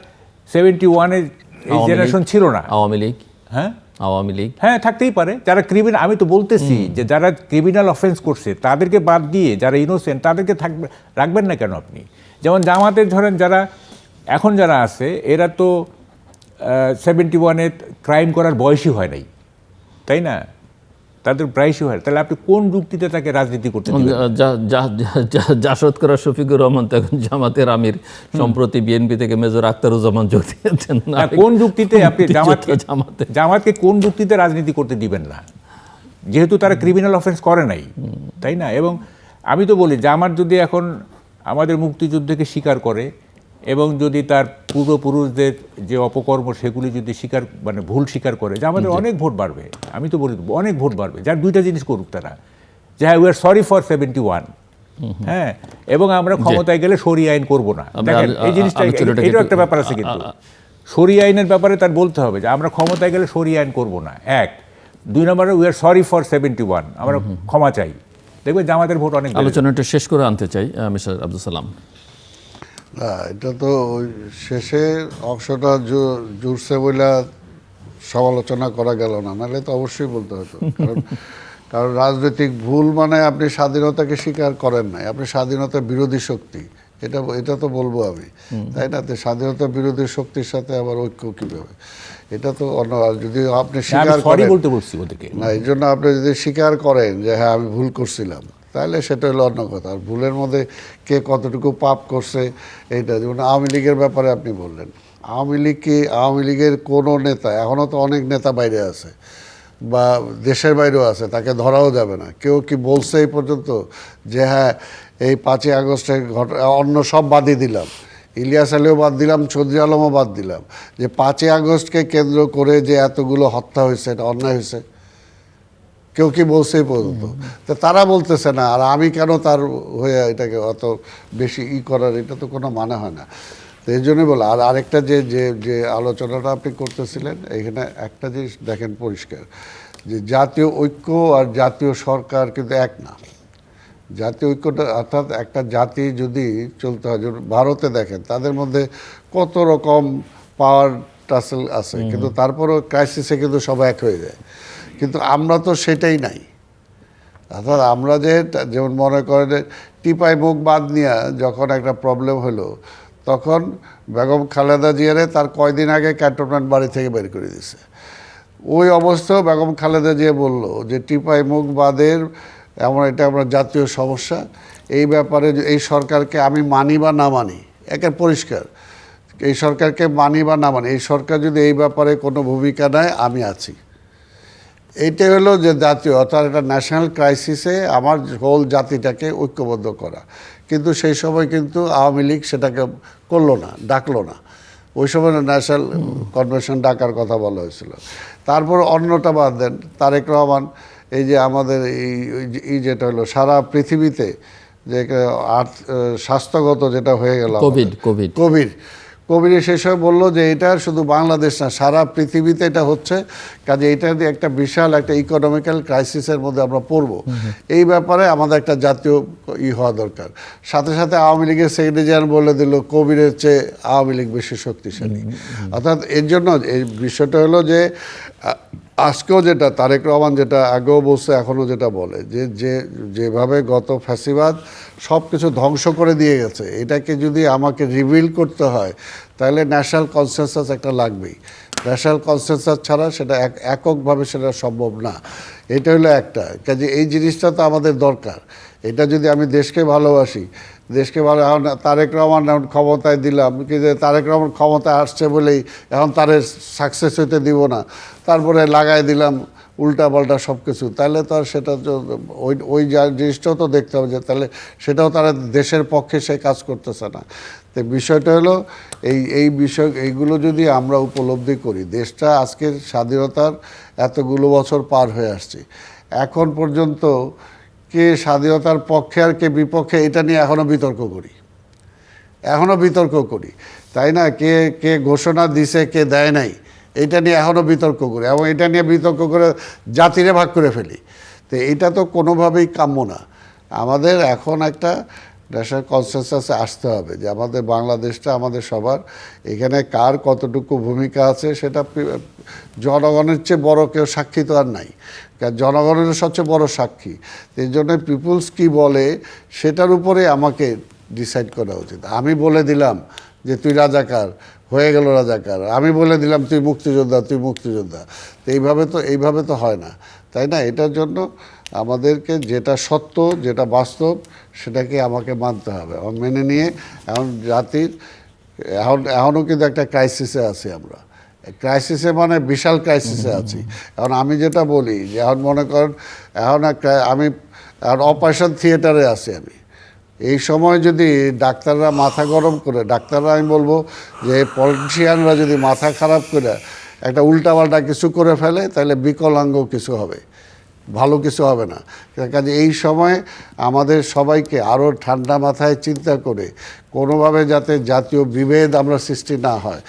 71-এর এই জেনারেশন ছিল না। আওয়ামী লীগ, হ্যাঁ আওয়ামী লীগ, হ্যাঁ থাকতেই পারে। যারা ক্রিমিনাল, আমি তো বলতেছি যে যারা ক্রিমিনাল অফেন্স করছে তাদেরকে বাদ দিয়ে যারা ইনোসেন্ট তাদেরকে রাখবেন না কেন আপনি? যেমন জামাতের ধরেন যারা এখন যারা আছে, এরা তো 71-এ ক্রাইম করার বয়সই হয় নাই, তাই না? তাদের বয়সই হয়, তাহলে আপনি কোন যুক্তিতে তাকে রাজনীতি করতে দিবেন? জাসদ করা শফিকুর রহমান তো এখন জামাতের আমির, সম্প্রতি বিএনপি থেকে মেজর আখতারুজ্জামান যোগ দিয়েছেন। কোন যুক্তিতে আপনি জামাতকে কোন যুক্তিতে রাজনীতি করতে দিবেন না, যেহেতু তারা ক্রিমিনাল অফেন্স করে নাই, তাই না? এবং আমি তো বলি জামাত যদি এখন আমাদের মুক্তিযুদ্ধকে স্বীকার করে এবং যদি তার পূর্বপুরুষদের যে অপকর্ম সেগুলি যদি মানে ভুল স্বীকার করে, যে আমাদের অনেক ভোট বাড়বে। আমি তো বলি অনেক ভোট বাড়বে, যার দুইটা জিনিস করুক তারা, যে হ্যাঁ উই আর সরি ফর 71, হ্যাঁ, এবং আমরা ক্ষমতায় গেলে শরিয়া আইন করবো না। দেখেন এই জিনিসটা, এটাও একটা ব্যাপার আছে, কিন্তু শরিয়া আইনের ব্যাপারে তার বলতে হবে যে আমরা ক্ষমতায় গেলে শরিয়া আইন করবো না, 1। 2 নম্বরে উই আর সরি ফর 71, আমরা ক্ষমা চাই। দেখবেন জামাতের ভোট অনেক। আলোচনাটা শেষ করে আনতে চাই মিস্টার আব্দুল সালাম। না, এটা তো ওই শেষের অংশটা জুড়ছে বলে সমালোচনা করা গেল না, নাহলে তো অবশ্যই বলতে হতো। কারণ রাজনৈতিক ভুল মানে আপনি স্বাধীনতাকে স্বীকার করেন নাই, আপনি স্বাধীনতা বিরোধী শক্তি, এটা তো বলবো আমি, তাই না? তো স্বাধীনতা বিরোধী শক্তির সাথে আবার ঐক্য কীভাবে, এটা তো অন্য। যদি আপনি স্বীকার করেন না, এই জন্য আপনি যদি স্বীকার করেন যে হ্যাঁ আমি ভুল করছিলাম, তাহলে সেটা হলো অন্য কথা। আর ভুলের মধ্যে কে কতটুকু পাপ করছে এইটা, যেমন আওয়ামী লীগের ব্যাপারে আপনি বললেন, আওয়ামী লীগের কোনো নেতা, এখনও তো অনেক নেতা বাইরে আছে বা দেশের বাইরেও আছে, তাকে ধরাও যাবে না। কেউ কি বলছে এই পর্যন্ত যে হ্যাঁ এই 5ই আগস্টের অন্য সব বাদই দিলাম, ইলিয়াস আলীও বাদ দিলাম, চৌধুরী আলমও বাদ দিলাম, যে 5ই আগস্টকে কেন্দ্র করে যে এতগুলো হত্যা হয়েছে এটা অন্যায় হয়েছে? কেউ কি বলছে এই পর্যন্ত? তো তারা বলতেছে না, আর আমি কেন তার হয়ে এটাকে অত বেশি করার, এটা তো কোনো মানে হয় না। তো এই জন্যই বলো। আর আরেকটা যে আলোচনাটা আপনি করতেছিলেন, এখানে একটা জিনিস দেখেন পরিষ্কার, যে জাতীয় ঐক্য আর জাতীয় সরকার কিন্তু এক না। জাতীয় ঐক্যটা অর্থাৎ একটা জাতি যদি চলতে হয়, ভারতে দেখেন তাদের মধ্যে কত রকম পাওয়ার টাসেল আছে, কিন্তু তারপরও ক্রাইসিসে কিন্তু সব এক হয়ে যায়। কিন্তু আমরা তো সেটাই নাই। অর্থাৎ আমরা যেমন মনে করেন টিপাই মুখ বাদ নিয়ে যখন একটা প্রবলেম হলো, তখন বেগম খালেদা জিয়ারে তার কয়দিন আগে ক্যান্টনমেন্ট বাড়ি থেকে বের করে দিয়েছে। ওই অবস্থাও বেগম খালেদা জিয়া বলল যে টিপাই মুখ বাদের এটা আমরা জাতীয় সমস্যা, এই ব্যাপারে এই সরকারকে আমি মানি বা না মানি, একের পরিষ্কার, এই সরকারকে মানি বা না মানি, এই সরকার যদি এই ব্যাপারে কোনো ভূমিকা নেয় আমি আছি। এইটাই হলো যে জাতীয়, অর্থাৎ একটা ন্যাশনাল ক্রাইসিসে আমার হোল জাতিটাকে ঐক্যবদ্ধ করা। কিন্তু সেই সময় কিন্তু আওয়ামী লীগ সেটাকে করলো না, ডাকলো না। ওই সময় ন্যাশনাল কনভেনশন ডাকার কথা বলা হয়েছিল। তারপর অন্যটা বাদ দেন, তারেক রহমান এই যে আমাদের এই যেটা হলো সারা পৃথিবীতে যে স্বাস্থ্যগত যেটা হয়ে গেল কোভিড সেই সময় বললো যে এটা শুধু বাংলাদেশ না, সারা পৃথিবীতে এটা হচ্ছে, কাজে এটা দিয়ে একটা বিশাল একটা ইকোনমিক্যাল ক্রাইসিসের মধ্যে আমরা পড়বো। এই ব্যাপারে আমাদের একটা জাতীয় হওয়া দরকার। সাথে সাথে আওয়ামী লীগের সেক্রেটারি জেনারেল বলে দিল কোভিডের চেয়ে আওয়ামী লীগ বেশি শক্তিশালী। অর্থাৎ এর জন্য এই বিষয়টা হলো যে আজকেও যেটা তারেক রহমান যেটা আগেও বলছে এখনও যেটা বলে যেভাবে গত ফ্যাসিবাদ সব কিছু ধ্বংস করে দিয়ে গেছে, এটাকে যদি আমাকে রিভিল করতে হয় তাহলে ন্যাশনাল কনসেনসাস একটা লাগবেই। ন্যাশনাল কনসেনসাস ছাড়া সেটা এককভাবে সেটা সম্ভব না। এটা হলো একটা কাজে, এই জিনিসটা তো আমাদের দরকার। এটা যদি আমি দেশকে ভালোবাসি, দেশকে ভালো, এখন তারেক রহমান এখন ক্ষমতায় দিলাম, কিন্তু তারেক রহমান ক্ষমতায় আসছে বলেই এখন তারে সাকসেস হইতে দিব না, তারপরে লাগাই দিলাম উল্টা পাল্টা সব কিছু, তাহলে তো আর সেটা ওই জিনিসটাও তো দেখতে হবে যে তাহলে সেটাও তারা দেশের পক্ষে সে কাজ করতেছে না। তো বিষয়টা হলো এই বিষয়, এইগুলো যদি আমরা উপলব্ধি করি, দেশটা আজকের স্বাধীনতার এতগুলো বছর পার হয়ে আসছে, এখন পর্যন্ত কে স্বাধীনতার পক্ষে আর কে বিপক্ষে এটা নিয়ে এখনও বিতর্ক করি, তাই না? কে কে ঘোষণা দিছে, কে দেয় নাই, এটা নিয়ে এখনও বিতর্ক করি, এবং এটা নিয়ে বিতর্ক করে জাতিরে ভাগ করে ফেলি। তো এটা তো কোনোভাবেই কাম্য না। আমাদের এখন একটা ন্যাশনাল কনসেনসাসে আসতে হবে যে আমাদের বাংলাদেশটা আমাদের সবার, এখানে কার কতটুকু ভূমিকা আছে সেটা জনগণের চেয়ে বড় কেউ সাক্ষী তো আর নাই, কারণ জনগণের সবচেয়ে বড় সাক্ষী। এই জন্য পিপুলস কী বলে সেটার উপরে আমাকে ডিসাইড করা উচিত। আমি বলে দিলাম যে তুই রাজাকার, হয়ে গেল রাজাকার, আমি বলে দিলাম তুই মুক্তিযোদ্ধা। তো এইভাবে তো হয় না, তাই না? এটার জন্য আমাদেরকে যেটা সত্য, যেটা বাস্তব, সেটাকে আমাকে মানতে হবে, এবং মেনে নিয়ে এখন জাতির এখনও কিন্তু একটা ক্রাইসিসে আছি আমরা, ক্রাইসিসে মানে বিশাল ক্রাইসিসে আছি। এখন আমি যেটা বলি যে এখন মনে করেন এখন আমি অপারেশন থিয়েটারে আছি, আমি এই সময় যদি ডাক্তাররা মাথা গরম করে, ডাক্তাররা আমি বলবো যে পলিটিশিয়ানরা যদি মাথা খারাপ করে একটা উল্টাপাল্টা কিছু করে ফেলে, তাহলে বিকলাঙ্গ কিছু হবে, ভালো কিছু হবে না। কাজে এই সময় আমাদের সবাইকে আরও ঠান্ডা মাথায় চিন্তা করে কোনোভাবে যাতে জাতীয় বিভেদ আমরা সৃষ্টি না হয়,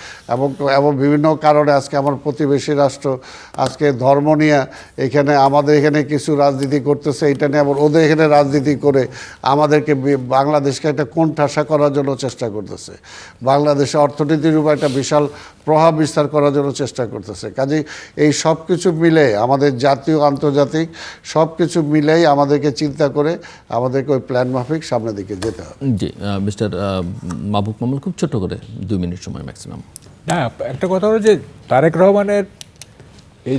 এবং বিভিন্ন কারণে আজকে আমার প্রতিবেশী রাষ্ট্র আজকে ধর্ম নিয়ে আমাদের এখানে কিছু রাজনীতি করতেছে, এটা নিয়ে আবার ওদের এখানে রাজনীতি করে আমাদেরকে বাংলাদেশকে একটা কোণঠাসা করার জন্য চেষ্টা করতেছে, বাংলাদেশে অর্থনীতির উপর একটা বিশাল প্রভাব বিস্তার করার জন্য চেষ্টা করতেছে। কাজেই এই সব কিছু মিলে আমাদের জাতীয় আন্তর্জাতিক সব কিছু মিলেই আমাদেরকে চিন্তা করে আমাদেরকে ওই প্ল্যান মাফিক সামনের দিকে যেতে হবে। জি, মিস্টার মাহবুব মামুন, খুব ছোট করে 2 মিনিট সময় ম্যাক্সিমাম। না, একটা কথা হলো যে তারেক রহমানের এই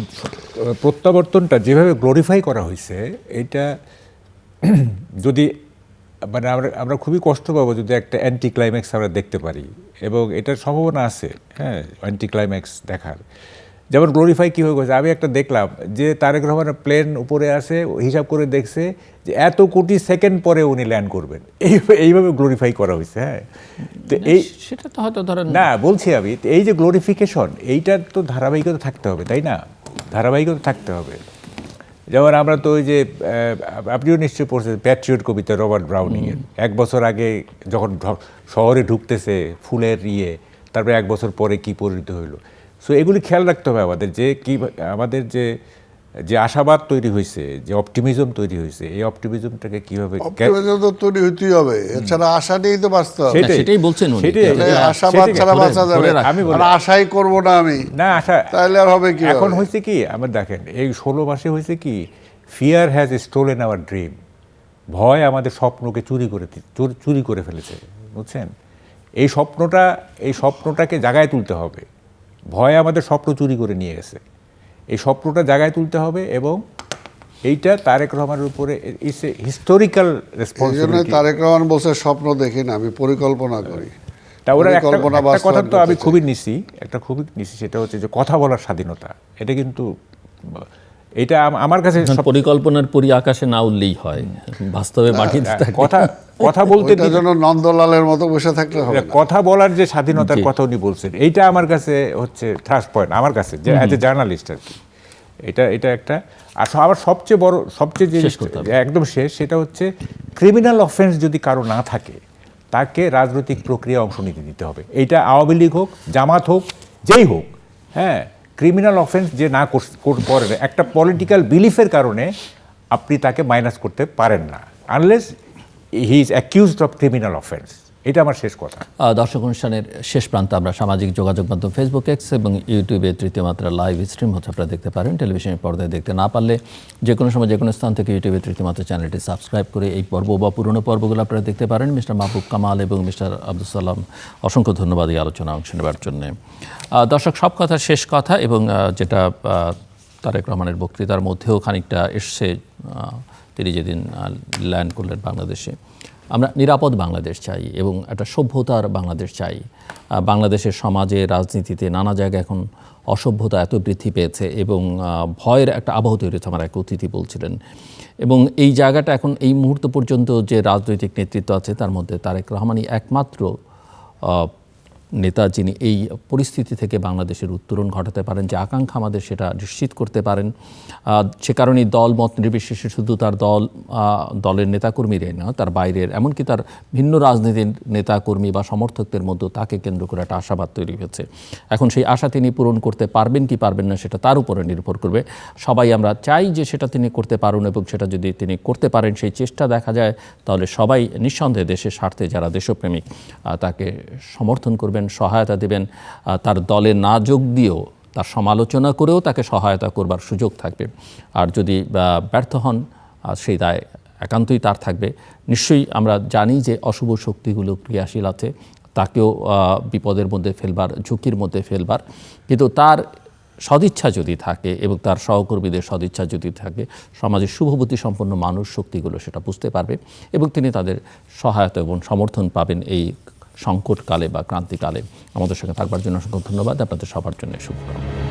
প্রত্যাবর্তনটা যেভাবে গ্লোরিফাই করা হয়েছে, এটা যদি মানে আমরা খুবই কষ্ট পাবো যদি একটা অ্যান্টি ক্লাইম্যাক্স আমরা দেখতে পারি, এবং এটার সম্ভাবনা আছে, হ্যাঁ, অ্যান্টি ক্লাইম্যাক্স দেখার। যেমন গ্লোরিফাই কীভাবে করেছে, আমি একটা দেখলাম যে তারেক রহমানের প্লেন উপরে আসে, হিসাব করে দেখছে যে এত কোটি সেকেন্ড পরে উনি ল্যান্ড করবেন, এইভাবে গ্লোরিফাই করা হয়েছে। হ্যাঁ, তো সেটা তো হয়তো ধরেন না, বলছি আমি এই যে গ্লোরিফিকেশন, এইটার তো ধারাবাহিকতা থাকতে হবে, তাই না? ধারাবাহিকতা থাকতে হবে। যেমন আমরা তো ওই যে আপনিও নিশ্চয়ই পড়ছেন প্যাট্রিয়ট কবিতা রবার্ট ব্রাউনিংয়ের, 1 বছর আগে যখন শহরে ঢুকতেছে ফুলের তারপরে 1 বছর পরে কি পরিণত হইলো। সো এগুলি খেয়াল রাখতে হবে আমাদের, যে কি আমাদের যে আশাবাদ তৈরি হয়েছে, যে অপটিমিজম তৈরি হয়েছে, এই অপটিমিজমটাকে কীভাবে তৈরি হইতেই হবে, এছাড়া আশা নিয়েই তো বাঁচতে হবে। সেটাই বলছেন উনি। আশাবাদ ছাড়া বাঁচা যাবে না। আমি আশাই করবো না আমি, না আশা, তাহলে আর হবে কি? এখন হয়েছে কি, আমার দেখেন এই 16 মাসে হয়েছে কি, fear has stolen hour dream, ভয় আমাদের স্বপ্নকে চুরি করে ফেলেছে, বুঝছেন? এই স্বপ্নটাকে জাগায় তুলতে হবে। ভয় আমাদের স্বপ্ন চুরি করে নিয়ে গেছে, এই স্বপ্নটা জাগায় তুলতে হবে, এবং এইটা তারেক রহমানের উপরে it's a historical responsibility. Tarique Rahman বলছে স্বপ্ন দেখি না, আমি পরিকল্পনা করি। তা ওরা একটা কথা তো আমি খুবই নিছি, সেটা হচ্ছে যে কথা বলার স্বাধীনতা। এটা কিন্তু এটা আমার কাছে পরিকল্পনার পরি আকাশে না উঠলেই হয়, বাস্তবে মাটিতে কথা বলতে জন্য নন্দলালের মতো বসে থাকলে হবে না। কথা বলার যে স্বাধীনতার কথা উনি বলছেন, এইটা আমার কাছে হচ্ছে থ্রাস্ট পয়েন্ট, আমার কাছে যে অ্যাজ এ জার্নালিস্ট আর কি। এটা একটা, আর আবার সবচেয়ে যে একদম শেষ, সেটা হচ্ছে ক্রিমিনাল অফেন্স যদি কারো না থাকে, তাকে রাজনৈতিক প্রক্রিয়া অংশ নিতে দিতে হবে। এইটা আওয়ামী লীগ হোক, জামাত হোক, যেই হোক, হ্যাঁ, ক্রিমিনাল অফেন্স যে না করে, একটা পলিটিক্যাল বিলিফের কারণে আপনি তাকে মাইনাস করতে পারেন না, unless he is accused of criminal offence. এটা আমার শেষ কথা। দর্শক অনুষ্ঠানের শেষ প্রান্তে আমরা সামাজিক যোগাযোগ মাধ্যম ফেসবুক, এক্স এবং ইউটিউবে তৃতীয় মাত্রা লাইভ স্ট্রিম হচ্ছে, আপনারা দেখতে পারেন। টেলিভিশনের পর্দায় দেখতে না পারলে যে কোনো সময় যে কোনো স্থান থেকে ইউটিউবে তৃতীয় মাত্রা চ্যানেলটি সাবস্ক্রাইব করে এই পর্ব বা পুরনো পর্বগুলো আপনারা দেখতে পারেন। মিস্টার মাহবুব কামাল এবং মিস্টার আব্দুল সালাম, অসংখ্য ধন্যবাদ এই আলোচনা অংশ নেবার জন্য। দর্শক, সব কথা শেষ কথা, এবং যেটা তারেক রহমানের বক্তৃতার মধ্যেও খানিকটা এসছে, তিনি যেদিন ল্যান্ড করলেন বাংলাদেশে। আমরা নিরাপদ বাংলাদেশ চাই এবং একটা সভ্যতার বাংলাদেশ চাই। বাংলাদেশের সমাজে, রাজনীতিতে নানা জায়গায় এখন অসভ্যতা এত বৃদ্ধি পেয়েছে এবং ভয়ের একটা আবহ তৈরি হয়েছে, আমার এক অতিথি বলছিলেন। এবং এই জায়গাটা এখন এই মুহূর্ত পর্যন্ত যে রাজনৈতিক নেতৃত্ব আছে তার মধ্যে তারেক রহমানই একমাত্র নেতা যিনি এই পরিস্থিতি থেকে বাংলাদেশের উত্তরণ ঘটাতে পারেন, যে আকাঙ্ক্ষা আমাদের সেটা নিশ্চিত করতে পারেন। সে কারণেই দল মত নির্বিশেষে শুধু তার দলের নেতাকর্মীরাই না, তার বাইরের এমনকি তার ভিন্ন রাজনীতির নেতাকর্মী বা সমর্থকদের মধ্যে তাকে কেন্দ্র করে একটা আশাবাদ তৈরি হয়েছে। এখন সেই আশা তিনি পূরণ করতে পারবেন কি পারবেন না সেটা তার উপরে নির্ভর করবে। সবাই আমরা চাই যে সেটা তিনি করতে পারুন, এবং সেটা যদি তিনি করতে পারেন, সেই চেষ্টা দেখা যায়, তাহলে সবাই নিঃসন্দেহে দেশের স্বার্থে যারা দেশপ্রেমিক তাকে সমর্থন করবেন, সহায়তা দেবেন। তার দলে না যোগ দিয়েও, তার সমালোচনা করেও তাকে সহায়তা করবার সুযোগ থাকবে। আর যদি ব্যর্থ হন, সেই দায় একান্তই তার থাকবে। নিশ্চয়ই আমরা জানি যে অশুভ শক্তিগুলো ক্রিয়াশীল আছে, তাকেও বিপদের মধ্যে ফেলবার, ঝুঁকির মধ্যে ফেলবার, কিন্তু তার সদিচ্ছা যদি থাকে এবং তার সহকর্মীদের সদিচ্ছা যদি থাকে, সমাজের শুভবুদ্ধি সম্পন্ন মানুষ শক্তিগুলো সেটা বুঝতে পারবে এবং তিনি তাদের সহায়তা এবং সমর্থন পাবেন এই সংকটকালে বা ক্রান্তিকালে। আমাদের সঙ্গে থাকবার জন্য অসংখ্য ধন্যবাদ। আপনাদের সবার জন্য শুভকামনা।